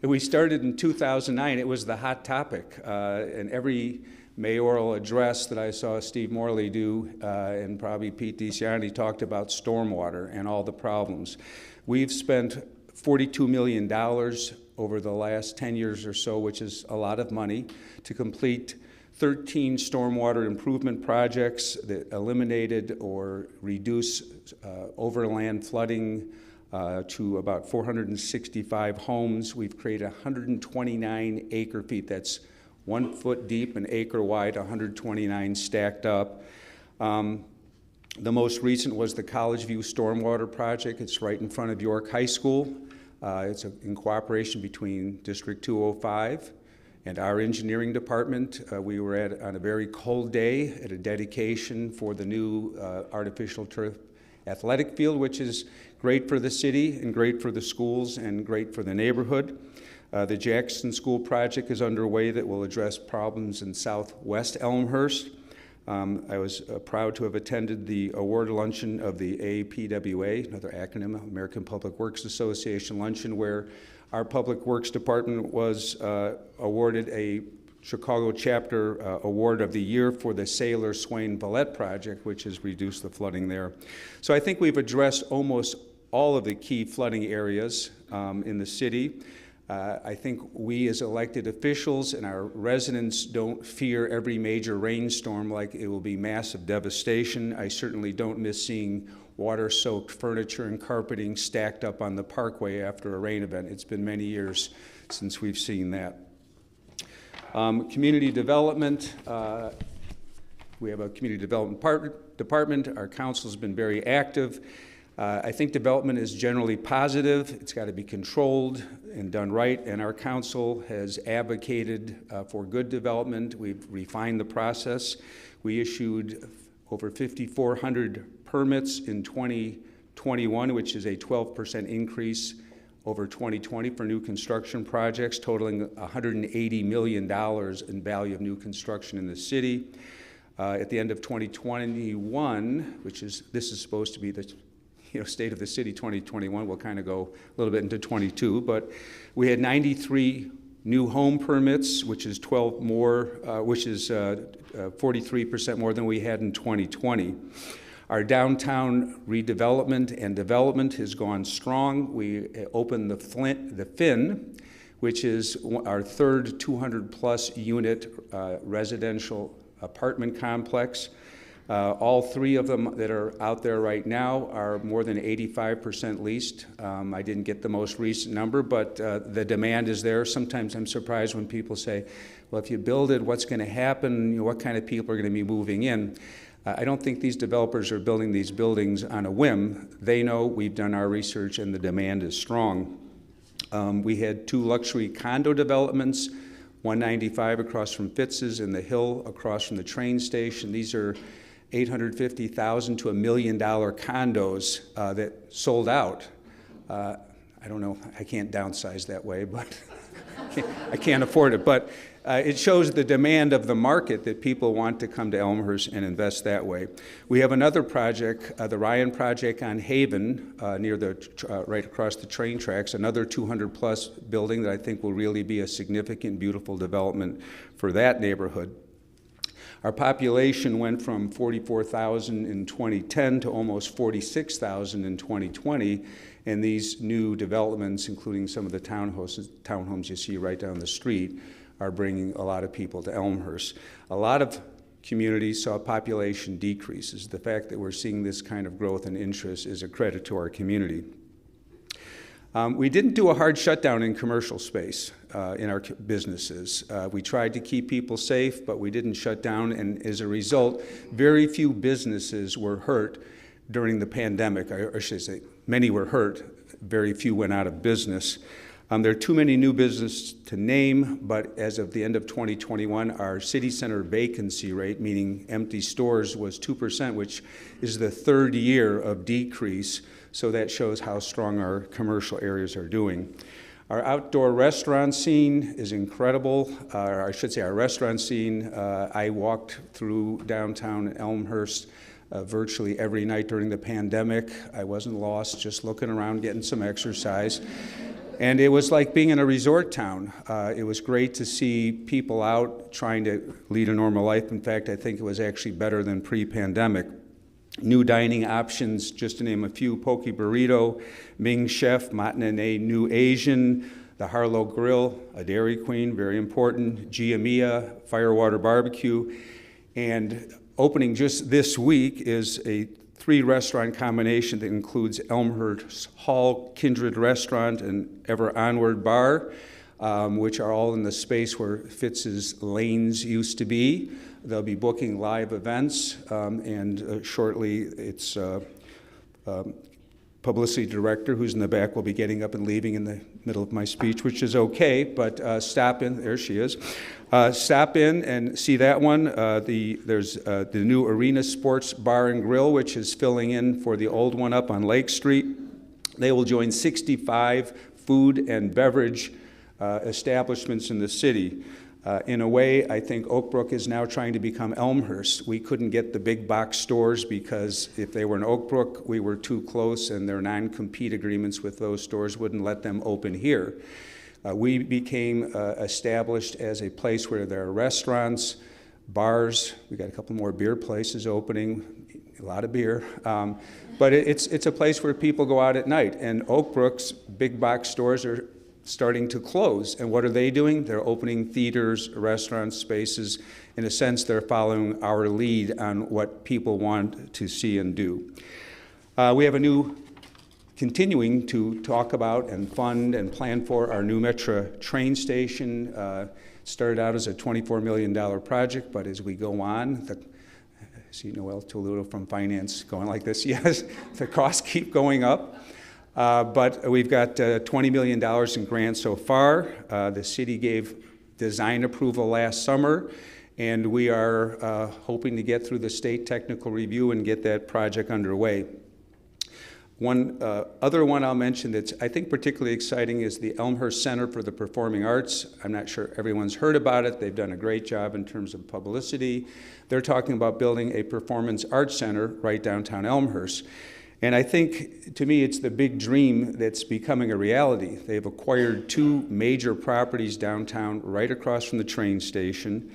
we started in 2009. It was the hot topic, and every mayoral address that I saw Steve Morley do, and probably Pete DeCiani, talked about stormwater and all the problems. We've spent $42 million over the last 10 years or so, which is a lot of money, to complete 13 stormwater improvement projects that eliminated or reduced overland flooding to about 465 homes. We've created 129 acre feet. That's 1 foot deep, an acre wide, 129 stacked up. The most recent was the College View Stormwater Project. It's right in front of York High School. It's in cooperation between District 205 and our engineering department. We were on a very cold day at a dedication for the new artificial turf athletic field, which is great for the city and great for the schools and great for the neighborhood. The Jackson School project is underway that will address problems in southwest Elmhurst. I was proud to have attended the award luncheon of the APWA, another acronym, American Public Works Association luncheon, where our Public Works Department was awarded a Chicago Chapter Award of the Year for the Sailor Swain Vallette project, which has reduced the flooding there. So I think we've addressed almost all of the key flooding areas in the city. I think we as elected officials and our residents don't fear every major rainstorm like it will be massive devastation. I certainly don't miss seeing water-soaked furniture and carpeting stacked up on the parkway after a rain event. It's been many years since we've seen that. Community development. We have a community development department. Our council's been very active. I think development is generally positive. It's got to be controlled and done right, and our council has advocated for good development. We've refined the process. We issued over 5,400 permits in 2021, which is a 12% increase over 2020 for new construction projects, totaling $180 million in value of new construction in the city. At the end of 2021, this is supposed to be the State of the City 2021, we'll kind of go a little bit into 22, but we had 93 new home permits, which is 12 more, which is 43% more than we had in 2020. Our downtown redevelopment and development has gone strong. We opened the Finn, which is our third 200-plus unit residential apartment complex. All three of them that are out there right now are more than 85% leased. I didn't get the most recent number, but the demand is there. Sometimes I'm surprised when people say, well, if you build it, what's going to happen? What kind of people are going to be moving in? I don't think these developers are building these buildings on a whim. They know, we've done our research, and the demand is strong. We had 2 luxury condo developments, 195 across from Fitz's and the Hill across from the train station. These are $850,000 to $1 million condos that sold out. I don't know, I can't downsize that way, but I can't afford it. But it shows the demand of the market that people want to come to Elmhurst and invest that way. We have another project, the Ryan Project on Haven, near right across the train tracks, another 200-plus building that I think will really be a significant, beautiful development for that neighborhood. Our population went from 44,000 in 2010 to almost 46,000 in 2020, and these new developments, including some of the townhomes you see right down the street, are bringing a lot of people to Elmhurst. A lot of communities saw population decreases. The fact that we're seeing this kind of growth and interest is a credit to our community. We didn't do a hard shutdown in commercial space in our businesses. We tried to keep people safe, but we didn't shut down, and as a result, very few businesses were hurt during the pandemic. Or I should say, many were hurt, very few went out of business. There are too many new businesses to name, but as of the end of 2021, our city center vacancy rate, meaning empty stores, was 2%, which is the third year of decrease. So that shows how strong our commercial areas are doing. Our outdoor restaurant scene is incredible. I should say our restaurant scene. I walked through downtown Elmhurst virtually every night during the pandemic. I wasn't lost, just looking around, getting some exercise. And it was like being in a resort town. It was great to see people out trying to lead a normal life. In fact, I think it was actually better than pre-pandemic. New dining options, just to name a few: Poke Burrito, Ming Chef, Matinee New Asian, the Harlow Grill, a Dairy Queen, very important, Giamia, Firewater Barbecue. And opening just this week is a 3-restaurant combination that includes Elmhurst Hall, Kindred Restaurant, and Ever Onward Bar, which are all in the space where Fitz's Lanes used to be. They'll be booking live events, and shortly its publicity director, who's in the back, will be getting up and leaving in the middle of my speech, which is okay, but stop in, there she is. Stop in and see that one. There's the new Arena Sports Bar and Grill, which is filling in for the old one up on Lake Street. They will join 65 food and beverage establishments in the city. In a way, I think Oak Brook is now trying to become Elmhurst. We couldn't get the big box stores because if they were in Oak Brook, we were too close, and their non-compete agreements with those stores wouldn't let them open here. We became established as a place where there are restaurants, bars. We got a couple more beer places opening, a lot of beer. But it's a place where people go out at night, and Oak Brook's big box stores are starting to close. And what are they doing? They're opening theaters, restaurant spaces. In a sense, they're following our lead on what people want to see and do. We have a new, continuing to talk about and fund and plan for our new Metra train station. Started out as a $24 million project, but as we go on, I see Noel Toludo from finance going like this. Yes, the costs keep going up. But we've got $20 million in grants so far. The city gave design approval last summer, and we are hoping to get through the state technical review and get that project underway. One other one I'll mention that's I think particularly exciting is the Elmhurst Center for the Performing Arts. I'm not sure everyone's heard about it. They've done a great job in terms of publicity. They're talking about building a performance arts center right downtown Elmhurst. And I think, to me, it's the big dream that's becoming a reality. They've acquired 2 major properties downtown right across from the train station.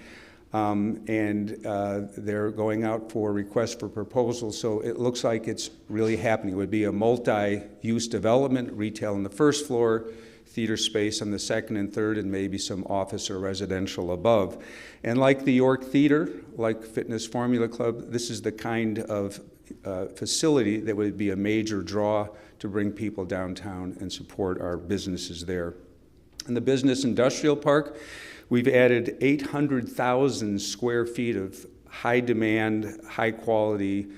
They're going out for requests for proposals, so it looks like it's really happening. It would be a multi-use development, retail on the first floor, theater space on the second and third, and maybe some office or residential above. And like the York Theater, like Fitness Formula Club, this is the kind of facility that would be a major draw to bring people downtown and support our businesses there. In the Business Industrial Park, we've added 800,000 square feet of high demand, high quality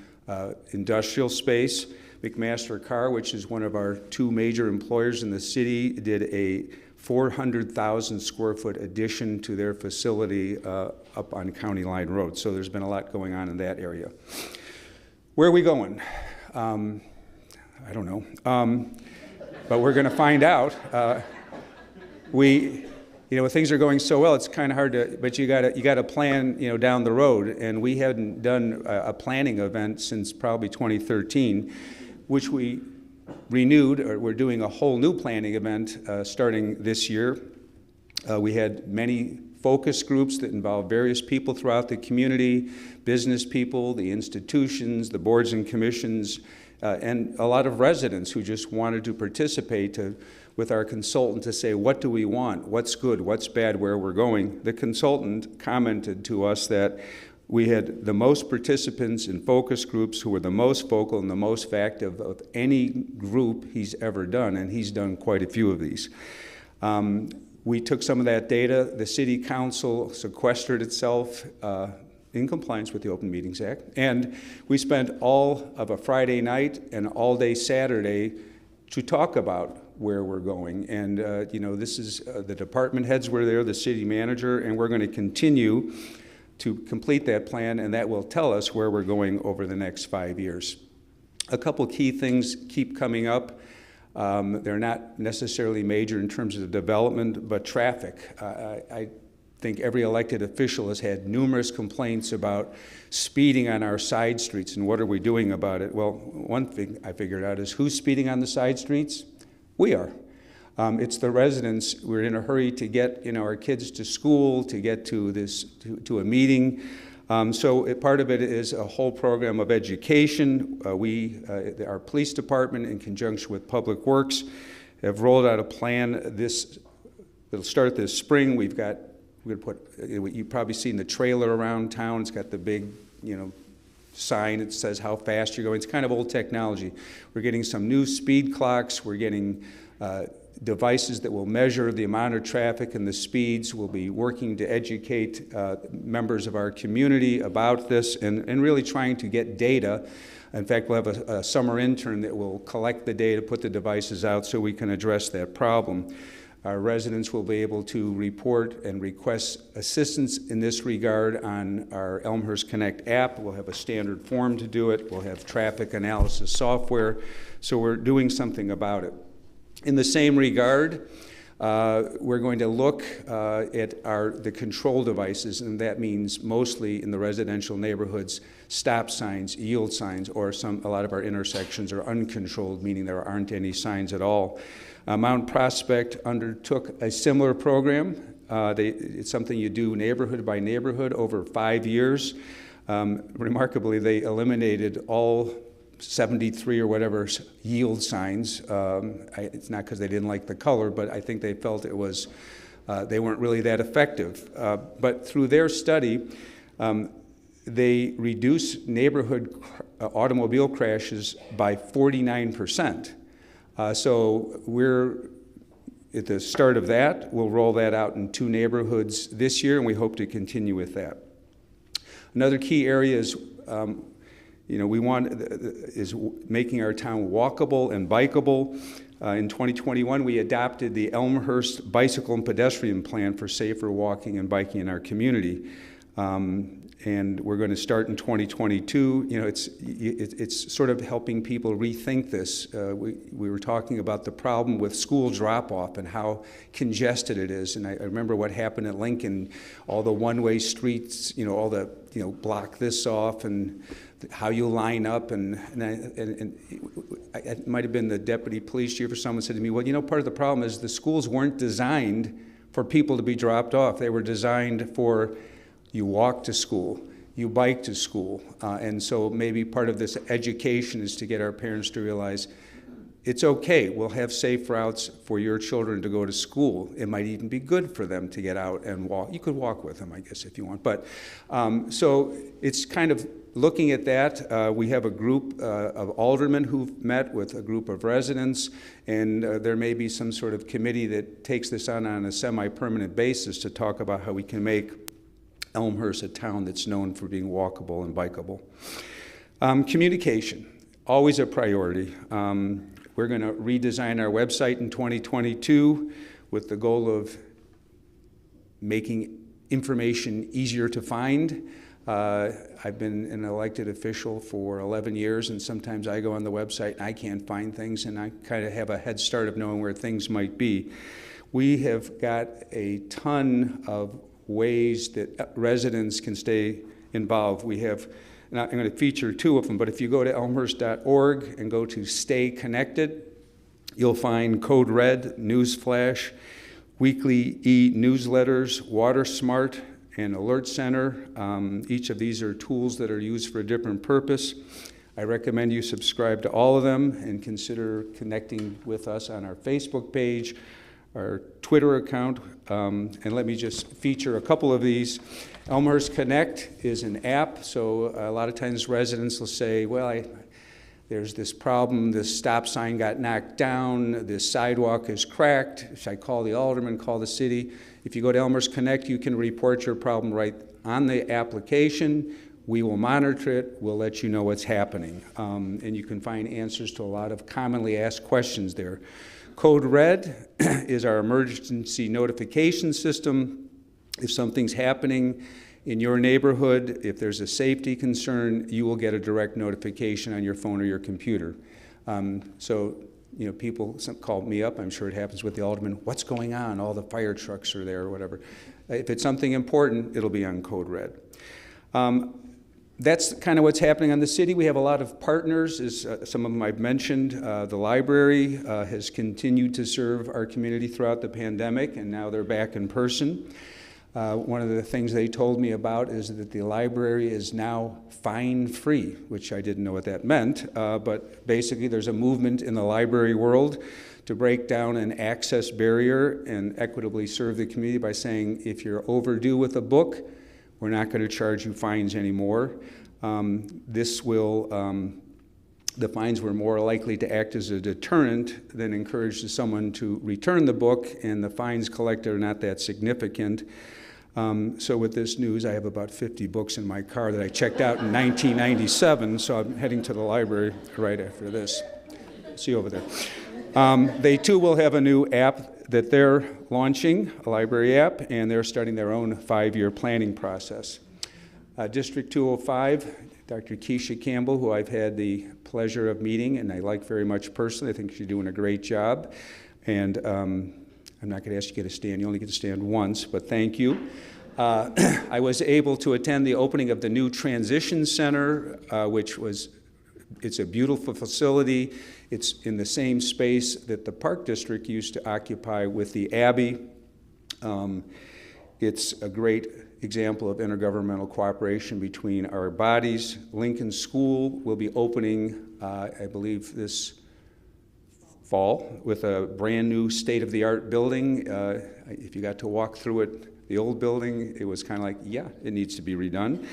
industrial space. McMaster Carr, which is one of our 2 major employers in the city, did a 400,000 square foot addition to their facility up on County Line Road. So there's been a lot going on in that area. Where are we going? I don't know, but we're going to find out. Things are going so well, it's kind of hard to, but you got to plan, down the road. And we hadn't done a planning event since probably 2013, which we renewed, or we're doing a whole new planning event starting this year. We had many focus groups that involve various people throughout the community, business people, the institutions, the boards and commissions, and a lot of residents who just wanted to participate with our consultant to say, what do we want, what's good, what's bad, where we're going. The consultant commented to us that we had the most participants in focus groups who were the most vocal and the most active of any group he's ever done, and he's done quite a few of these. We took some of that data. The City Council sequestered itself in compliance with the Open Meetings Act, and we spent all of a Friday night and all day Saturday to talk about where we're going. And this is the department heads were there, the city manager, and we're going to continue to complete that plan, and that will tell us where we're going over the next 5 years. A couple key things keep coming up. They're not necessarily major in terms of development, but traffic. I think every elected official has had numerous complaints about speeding on our side streets, and what are we doing about it? Well, one thing I figured out is who's speeding on the side streets? We are. It's the residents. We're in a hurry to get our kids to school, to get to a meeting. So part of it is a whole program of education. Our police department, in conjunction with Public Works, have rolled out a plan. It'll start this spring. We're going to put. You've probably seen the trailer around town. It's got the big, sign that says how fast you're going. It's kind of old technology. We're getting some new speed clocks. We're getting devices that will measure the amount of traffic and the speeds. We'll be working to educate members of our community about this and really trying to get data. In fact, we'll have a summer intern that will collect the data, put the devices out so we can address that problem. Our residents will be able to report and request assistance in this regard on our Elmhurst Connect app. We'll have a standard form to do it. We'll have traffic analysis software. So we're doing something about it. In the same regard, we're going to look at the control devices, and that means mostly in the residential neighborhoods, stop signs, yield signs, or a lot of our intersections are uncontrolled, meaning there aren't any signs at all. Mount Prospect undertook a similar program. It's something you do neighborhood by neighborhood over 5 years. Remarkably, they eliminated all 73 or whatever yield signs. It's not because they didn't like the color, but I think they felt it was, they weren't really that effective. But through their study, they reduced neighborhood automobile crashes by 49%. So we're at the start of that. We'll roll that out in 2 neighborhoods this year, and we hope to continue with that. Another key area is, is making our town walkable and bikeable. In 2021, we adopted the Elmhurst Bicycle and Pedestrian Plan for safer walking and biking in our community. And we're going to start in 2022. It's sort of helping people rethink this. We were talking about the problem with school drop-off and how congested it is. And I remember what happened at Lincoln, all the one-way streets, all the, block this off and how you line up. And it might have been the deputy police chief or someone said to me, well, part of the problem is the schools weren't designed for people to be dropped off. They were designed for you walk to school, you bike to school. And so maybe part of this education is to get our parents to realize it's okay, we'll have safe routes for your children to go to school. It might even be good for them to get out and walk. You could walk with them, I guess, if you want. But so it's kind of looking at that. We have a group of aldermen who've met with a group of residents, and there may be some sort of committee that takes this on a semi-permanent basis to talk about how we can make Elmhurst a town that's known for being walkable and bikeable. Communication, always a priority. We're going to redesign our website in 2022 with the goal of making information easier to find. I've been an elected official for 11 years, and sometimes I go on the website and I can't find things, and I kind of have a head start of knowing where things might be. We have got a ton of ways that residents can stay involved. We have, and I'm going to feature 2 of them, but if you go to elmhurst.org and go to Stay Connected, you'll find Code Red, Newsflash, weekly e-newsletters, Water Smart, and Alert Center. Each of these are tools that are used for a different purpose. I recommend you subscribe to all of them and consider connecting with us on our Facebook page, our Twitter account, and let me just feature a couple of these. Elmhurst Connect is an app, so a lot of times residents will say, well, there's this problem, this stop sign got knocked down, this sidewalk is cracked, should I call the alderman, call the city? If you go to Elmhurst Connect, you can report your problem right on the application. We will monitor it, we'll let you know what's happening, and you can find answers to a lot of commonly asked questions there. Code Red is our emergency notification system. If something's happening in your neighborhood, if there's a safety concern, you will get a direct notification on your phone or your computer. People call me up, I'm sure it happens with the alderman, what's going on? All the fire trucks are there or whatever. If it's something important, it'll be on Code Red. That's kind of what's happening on the city. We have a lot of partners, as some of them I've mentioned. The library has continued to serve our community throughout the pandemic, and now they're back in person. One of the things they told me about is that the library is now fine-free, which I didn't know what that meant, but basically there's a movement in the library world to break down an access barrier and equitably serve the community by saying, if you're overdue with a book, we're not going to charge you fines anymore. The fines were more likely to act as a deterrent than encourage someone to return the book, and the fines collected are not that significant. So with this news, I have about 50 books in my car that I checked out in 1997, so I'm heading to the library right after this. See you over there. They too will have a new app that they're launching, a library app, and they're starting their own 5-year planning process. District 205, Dr. Keisha Campbell, who I've had the pleasure of meeting and I like very much personally. I think she's doing a great job. And I'm not going to ask you to get a stand. You only get to stand once, but thank you. I was able to attend the opening of the new Transition Center, it's a beautiful facility. It's in the same space that the Park District used to occupy with the Abbey. It's a great example of intergovernmental cooperation between our bodies. Lincoln School will be opening I believe, this fall with a brand new state-of-the-art building. If you got to walk through it, the old building, it was kind of like, yeah, it needs to be redone.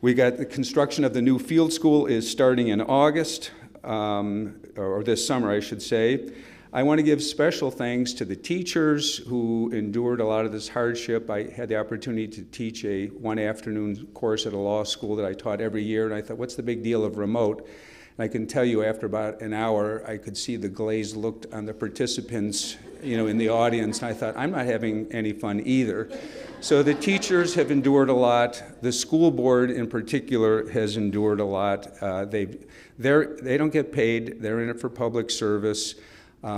We got the construction of the new field school is starting in August, or this summer, I should say. I want to give special thanks to the teachers who endured a lot of this hardship. I had the opportunity to teach a one-afternoon course at a law school that I taught every year, and I thought, what's the big deal of remote? And I can tell you, after about an hour, I could see the glazed look on the participants, in the audience, and I thought, I'm not having any fun either. So the teachers have endured a lot. The school board, in particular, has endured a lot. They don't get paid. They're in it for public service. It's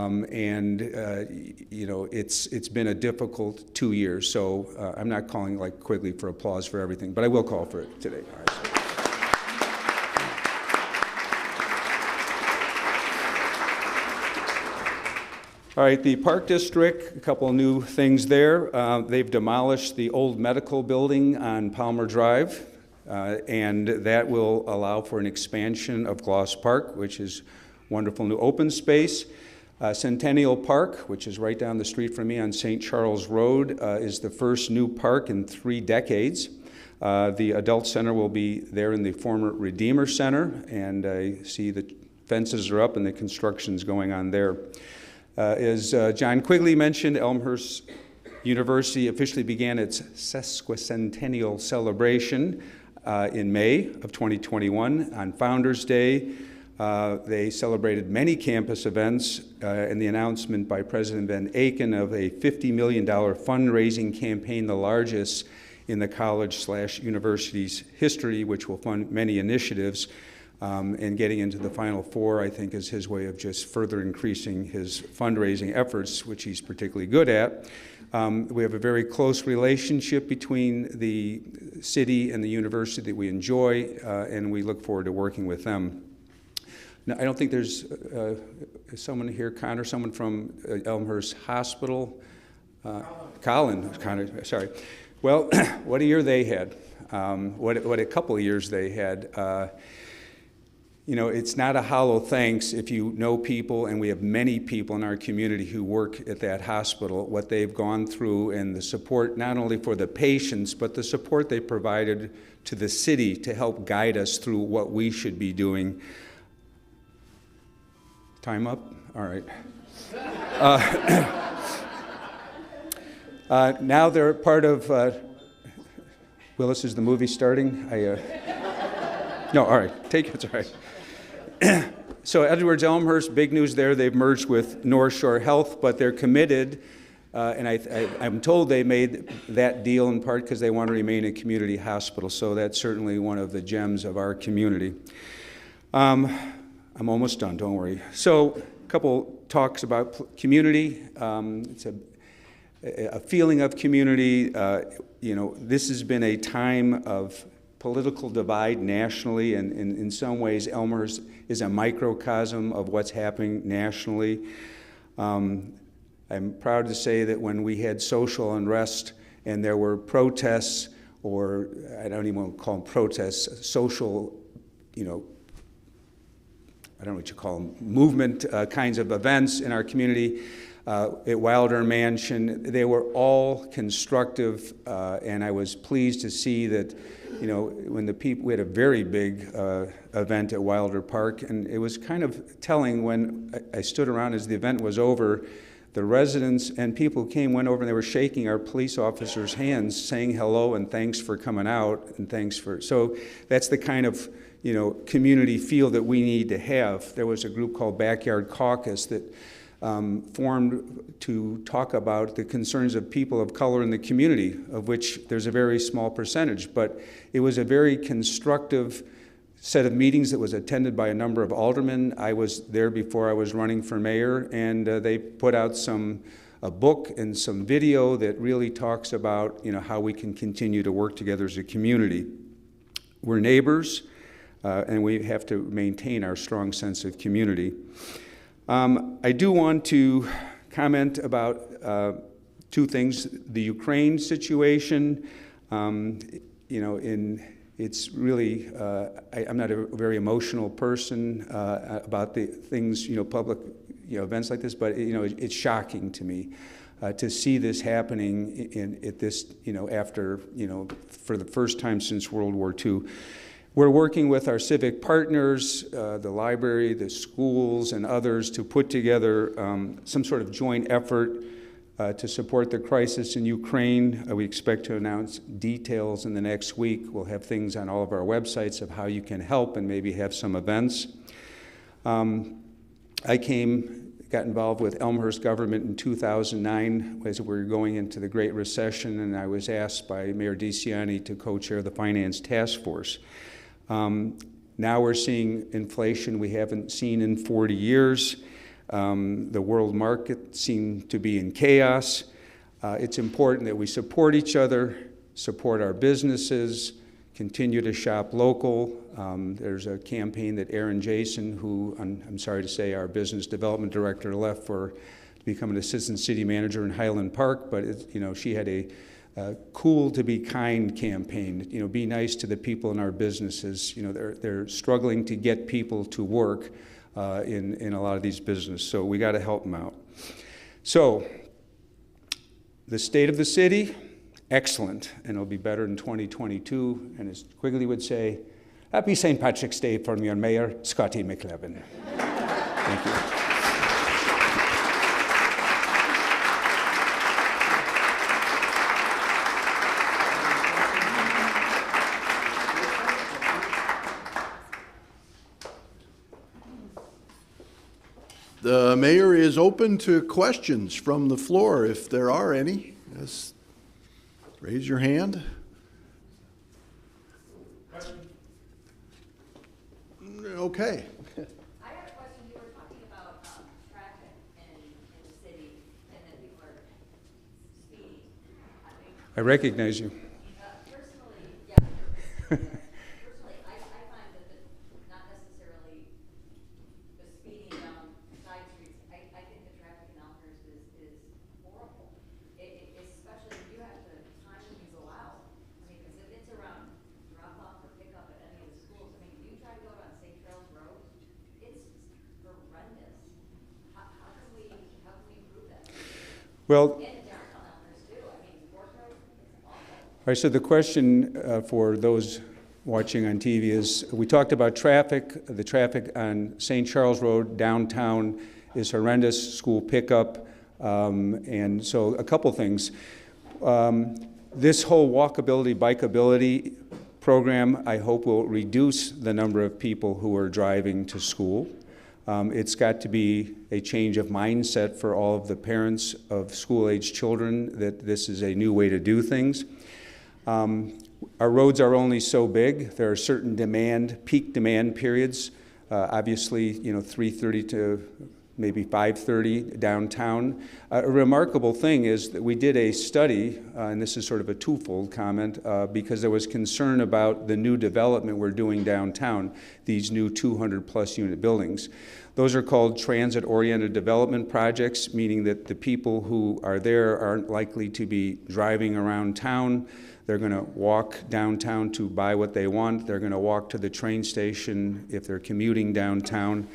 been a difficult 2 years, so I'm not calling like Quigley for applause for everything, but I will call for it today. All right, the Park District, a couple of new things there. They've demolished the old medical building on Palmer Drive, and that will allow for an expansion of Gloss Park, which is wonderful new open space. Centennial Park, which is right down the street from me on St. Charles Road, is the first new park in 3 decades. The adult center will be there in the former Redeemer Center, and I see the fences are up and the construction's going on there. As John Quigley mentioned, Elmhurst University officially began its sesquicentennial celebration in May of 2021 on Founders Day. They celebrated many campus events and the announcement by President Van Aken of a $50 million fundraising campaign, the largest in the college/university's history, which will fund many initiatives. And getting into the Final Four, I think, is his way of just further increasing his fundraising efforts, which he's particularly good at. We have a very close relationship between the city and the university that we enjoy, and we look forward to working with them. Now, I don't think there's someone here, Connor, someone from Elmhurst Hospital. Colin, Connor, sorry. Well, what a year they had. What a couple of years they had. It's not a hollow thanks if you know people, and we have many people in our community who work at that hospital, what they've gone through and the support not only for the patients, but the support they provided to the city to help guide us through what we should be doing. Time up? All right. Now they're part of, Willis, is the movie starting? No, all right, take it, it's all right. So Edwards Elmhurst, big news there. They've merged with North Shore Health, but they're committed, and I'm told they made that deal in part because they want to remain a community hospital. So that's certainly one of the gems of our community. I'm almost done, don't worry. So a couple talks about community. It's a feeling of community. This has been a time of political divide nationally, and in some ways Elmhurst is a microcosm of what's happening nationally. I'm proud to say that when we had social unrest and there were protests, or I don't even want to call them protests, social, I don't know what you call them, movement kinds of events in our community, at Wilder Mansion, they were all constructive, and I was pleased to see that, when we had a very big event at Wilder Park, and it was kind of telling when I stood around as the event was over, the residents and people who went over and they were shaking our police officers' hands, saying hello and thanks for coming out and thanks for, so that's the kind of, community feel that we need to have. There was a group called Backyard Caucus that formed to talk about the concerns of people of color in the community, of which there's a very small percentage. But it was a very constructive set of meetings that was attended by a number of aldermen. I was there before I was running for mayor, and they put out a book and some video that really talks about how we can continue to work together as a community. We're neighbors, and we have to maintain our strong sense of community. I do want to comment about 2 things. The Ukraine situation, in it's really, I'm not a very emotional person about the things, public, events like this, but it's shocking to me to see this happening at this, after, for the first time since World War II. We're working with our civic partners, the library, the schools, and others to put together some sort of joint effort to support the crisis in Ukraine. We expect to announce details in the next week. We'll have things on all of our websites of how you can help and maybe have some events. I got involved with Elmhurst government in 2009 as we were going into the Great Recession, and I was asked by Mayor DeCiani to co-chair the Finance Task Force. Now we're seeing inflation we haven't seen in 40 years. The world market seems to be in chaos. It's important that we support each other, support our businesses, continue to shop local. There's a campaign that Erin Jason, who I'm sorry to say our business development director, left to become an assistant city manager in Highland Park, but she had a cool to be kind campaign. Be nice to the people in our businesses. They're struggling to get people to work in a lot of these businesses, so we got to help them out. So the state of the city, excellent, and it'll be better in 2022. And as Quigley would say, happy St. Patrick's Day from your mayor, Scotty McLevin. Thank you. The mayor is open to questions from the floor, if there are any. Yes. Raise your hand. Okay. I have a question. You were talking about traffic in the city and that people are speeding. I recognize you. Personally, yeah. Personally, I find that not necessarily the speeding down side streets. I think the traffic in Elmhurst is horrible. Especially if you have to time when you go out. I mean, because if it's around drop off or pick up at any of the schools, I mean, you try to go down St. Charles Road, it's horrendous. How can we improve that? Well, And downtown Elmhurst too. I mean, Fork Road, it's awful. all right, so the question for those watching on TV is, we talked about traffic. The traffic on St. Charles Road downtown is horrendous, school pickup, and so a couple things. This whole walkability, bikeability program, I hope will reduce the number of people who are driving to school. It's got to be a change of mindset for all of the parents of school-age children that this is a new way to do things. Our roads are only so big. There are certain peak demand periods. Obviously, 3:30 to maybe 5:30 downtown. A remarkable thing is that we did a study, and this is sort of a twofold comment, because there was concern about the new development we're doing downtown, these new 200-plus unit buildings. Those are called transit-oriented development projects, meaning that the people who are there aren't likely to be driving around town. They're going to walk downtown to buy what they want. They're going to walk to the train station if they're commuting downtown.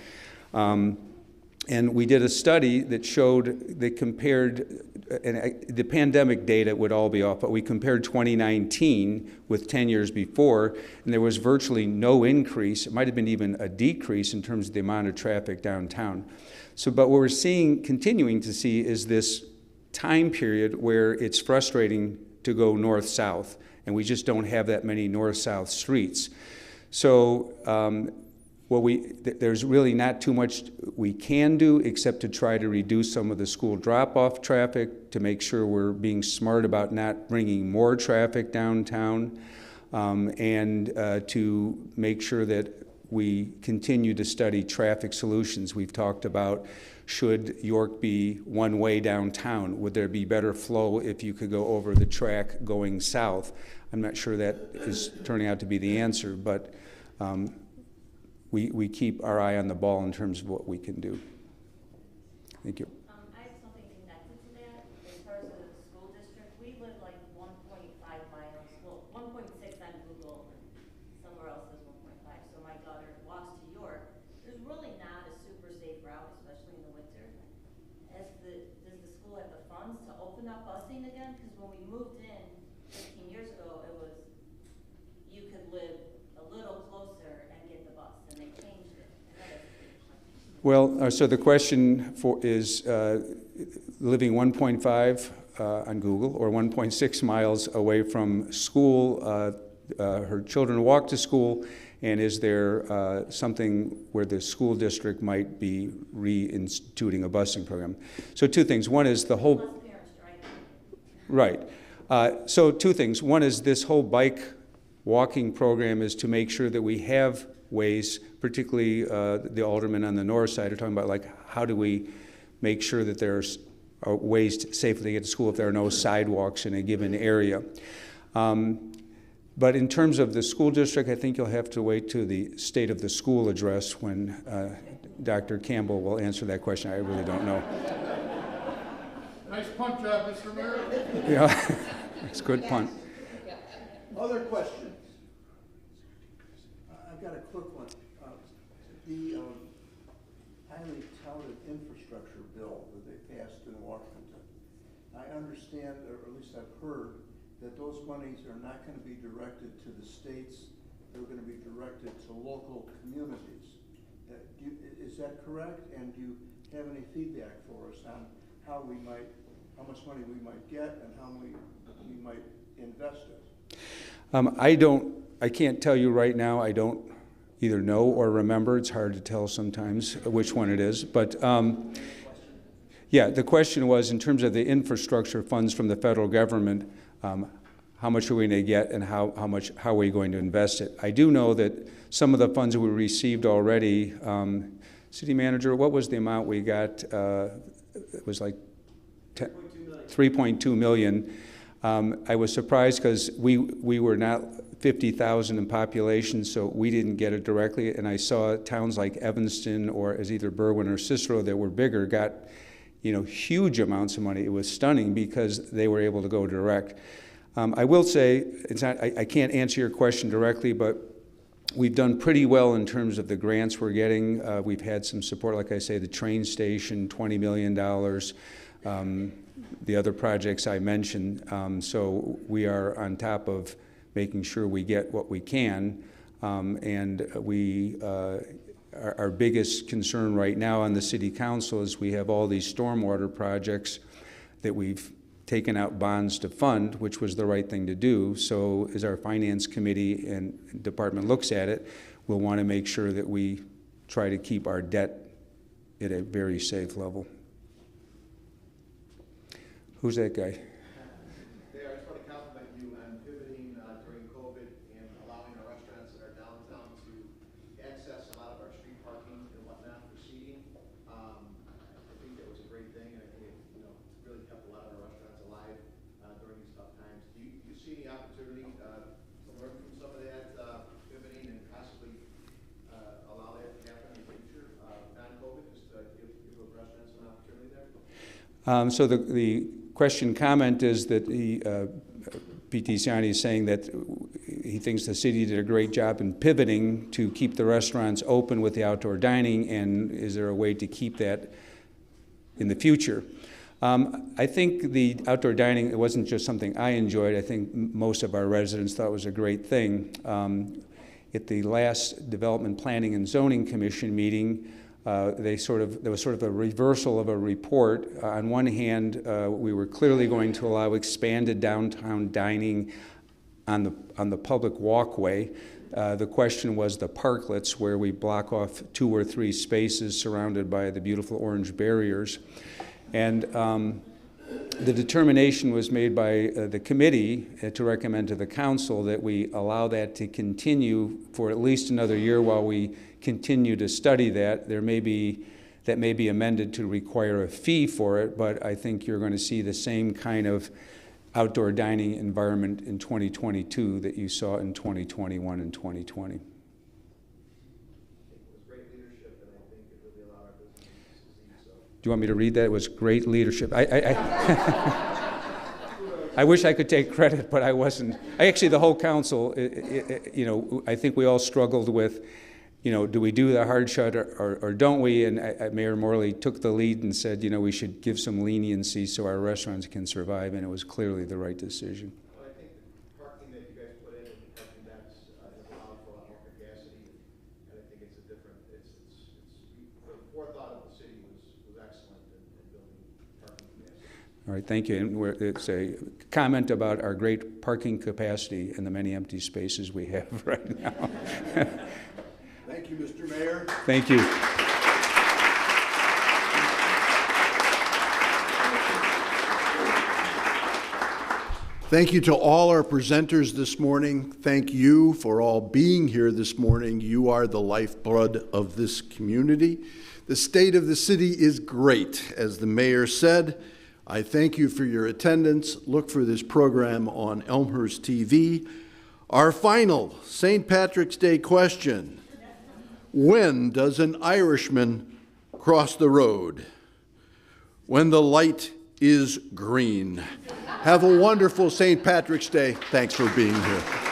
And we did a study that compared, and the pandemic data would all be off, but we compared 2019 with 10 years before, and there was virtually no increase. It might have been even a decrease in terms of the amount of traffic downtown. So, but what we're continuing to see is this time period where it's frustrating to go north-south, and we just don't have that many north-south streets. So, there's really not too much we can do except to try to reduce some of the school drop-off traffic, to make sure we're being smart about not bringing more traffic downtown, and to make sure that we continue to study traffic solutions. We've talked about, should York be one way downtown? Would there be better flow if you could go over the track going south? I'm not sure that is turning out to be the answer, but we keep our eye on the ball in terms of what we can do. Thank you. I have something connected to that. As far as the school district, we live like 1.5 miles, well, 1.6 on Google, does the school have the funds to open up busing again? Because when we moved in 15 years ago, it was, you could live a little closer and get the bus, and they changed it. I know that's a big question. Well, so the question is living 1.5 on Google or 1.6 miles away from school. Her children walk to school, and is there something where the school district might be reinstituting a busing program? So two things. One is the whole... Plus parents driving. Right. So two things. One is this whole bike walking program is to make sure that we have ways, particularly the aldermen on the north side are talking about, like, how do we make sure that there's ways to safely get to school if there are no sidewalks in a given area. But in terms of the school district, I think you'll have to wait to the state of the school address when Dr. Campbell will answer that question. I really don't know. Nice punt job, Mr. Mayor. Yeah, it's a good punt. Other questions? I've got a quick one. The highly touted infrastructure bill that they passed in Washington, I understand, or at least I've heard, that those monies are not going to be directed to the states, they're going to be directed to local communities. Is that correct? And do you have any feedback for us on how much money we might get and how we might invest it? I can't tell you right now. I don't either know or remember. It's hard to tell sometimes which one it is. But yeah, the question was in terms of the infrastructure funds from the federal government, how much are we going to get and how are we going to invest it? I do know that some of the funds that we received already, City Manager, what was the amount we got? It was like 3.2 million. I was surprised because we were not 50,000 in population, so we didn't get it directly. And I saw towns like Evanston or as either Berwyn or Cicero that were bigger got, huge amounts of money. It was stunning because they were able to go direct. I will say, I can't answer your question directly, but we've done pretty well in terms of the grants we're getting. We've had some support, like I say, the train station, $20 million. The other projects I mentioned. So we are on top of making sure we get what we can. And our biggest concern right now on the City Council is we have all these stormwater projects that we've taken out bonds to fund, which was the right thing to do. So as our Finance Committee and department looks at it, we'll want to make sure that we try to keep our debt at a very safe level. Who's that guy? There, I just want to compliment you on pivoting during COVID and allowing our restaurants that are downtown to access a lot of our street parking and whatnot for seating. I think that was a great thing, and I think it really kept a lot of our restaurants alive during these tough times. Do you see any opportunity to learn from some of that pivoting and possibly allow that to happen in the future, non-COVID, just to give those restaurants an opportunity there? So the comment is that P.T. Siani is saying that he thinks the city did a great job in pivoting to keep the restaurants open with the outdoor dining, and is there a way to keep that in the future? I think the outdoor dining, it wasn't just something I enjoyed. I think most of our residents thought it was a great thing. At the last Development Planning and Zoning Commission meeting, there was sort of a reversal of a report. On one hand, we were clearly going to allow expanded downtown dining on the public walkway. The question was the parklets, where we block off 2 or 3 spaces surrounded by the beautiful orange barriers. And the determination was made by the committee to recommend to the council that we allow that to continue for at least another year while we continue to study that. That may be amended to require a fee for it, but I think you're going to see the same kind of outdoor dining environment in 2022 that you saw in 2021 and 2020. Do you want me to read that? It was great leadership. I wish I could take credit, but I wasn't. Actually, the whole council, I think we all struggled with, you know, do we do the hard shut or don't we? And Mayor Morley took the lead and said, you know, we should give some leniency so our restaurants can survive, and it was clearly the right decision. Well, I think the parking that you guys put in and the parking decks has allowed for a lot more capacity, and I think it's a different, the forethought of the city was excellent in building parking capacity. All right, thank you. And it's a comment about our great parking capacity and the many empty spaces we have right now. Thank you, Mr. Mayor. Thank you. Thank you to all our presenters this morning. Thank you for all being here this morning. You are the lifeblood of this community. The state of the city is great, as the mayor said. I thank you for your attendance. Look for this program on Elmhurst TV. Our final St. Patrick's Day question: when does an Irishman cross the road? When the light is green. Have a wonderful St. Patrick's Day. Thanks for being here.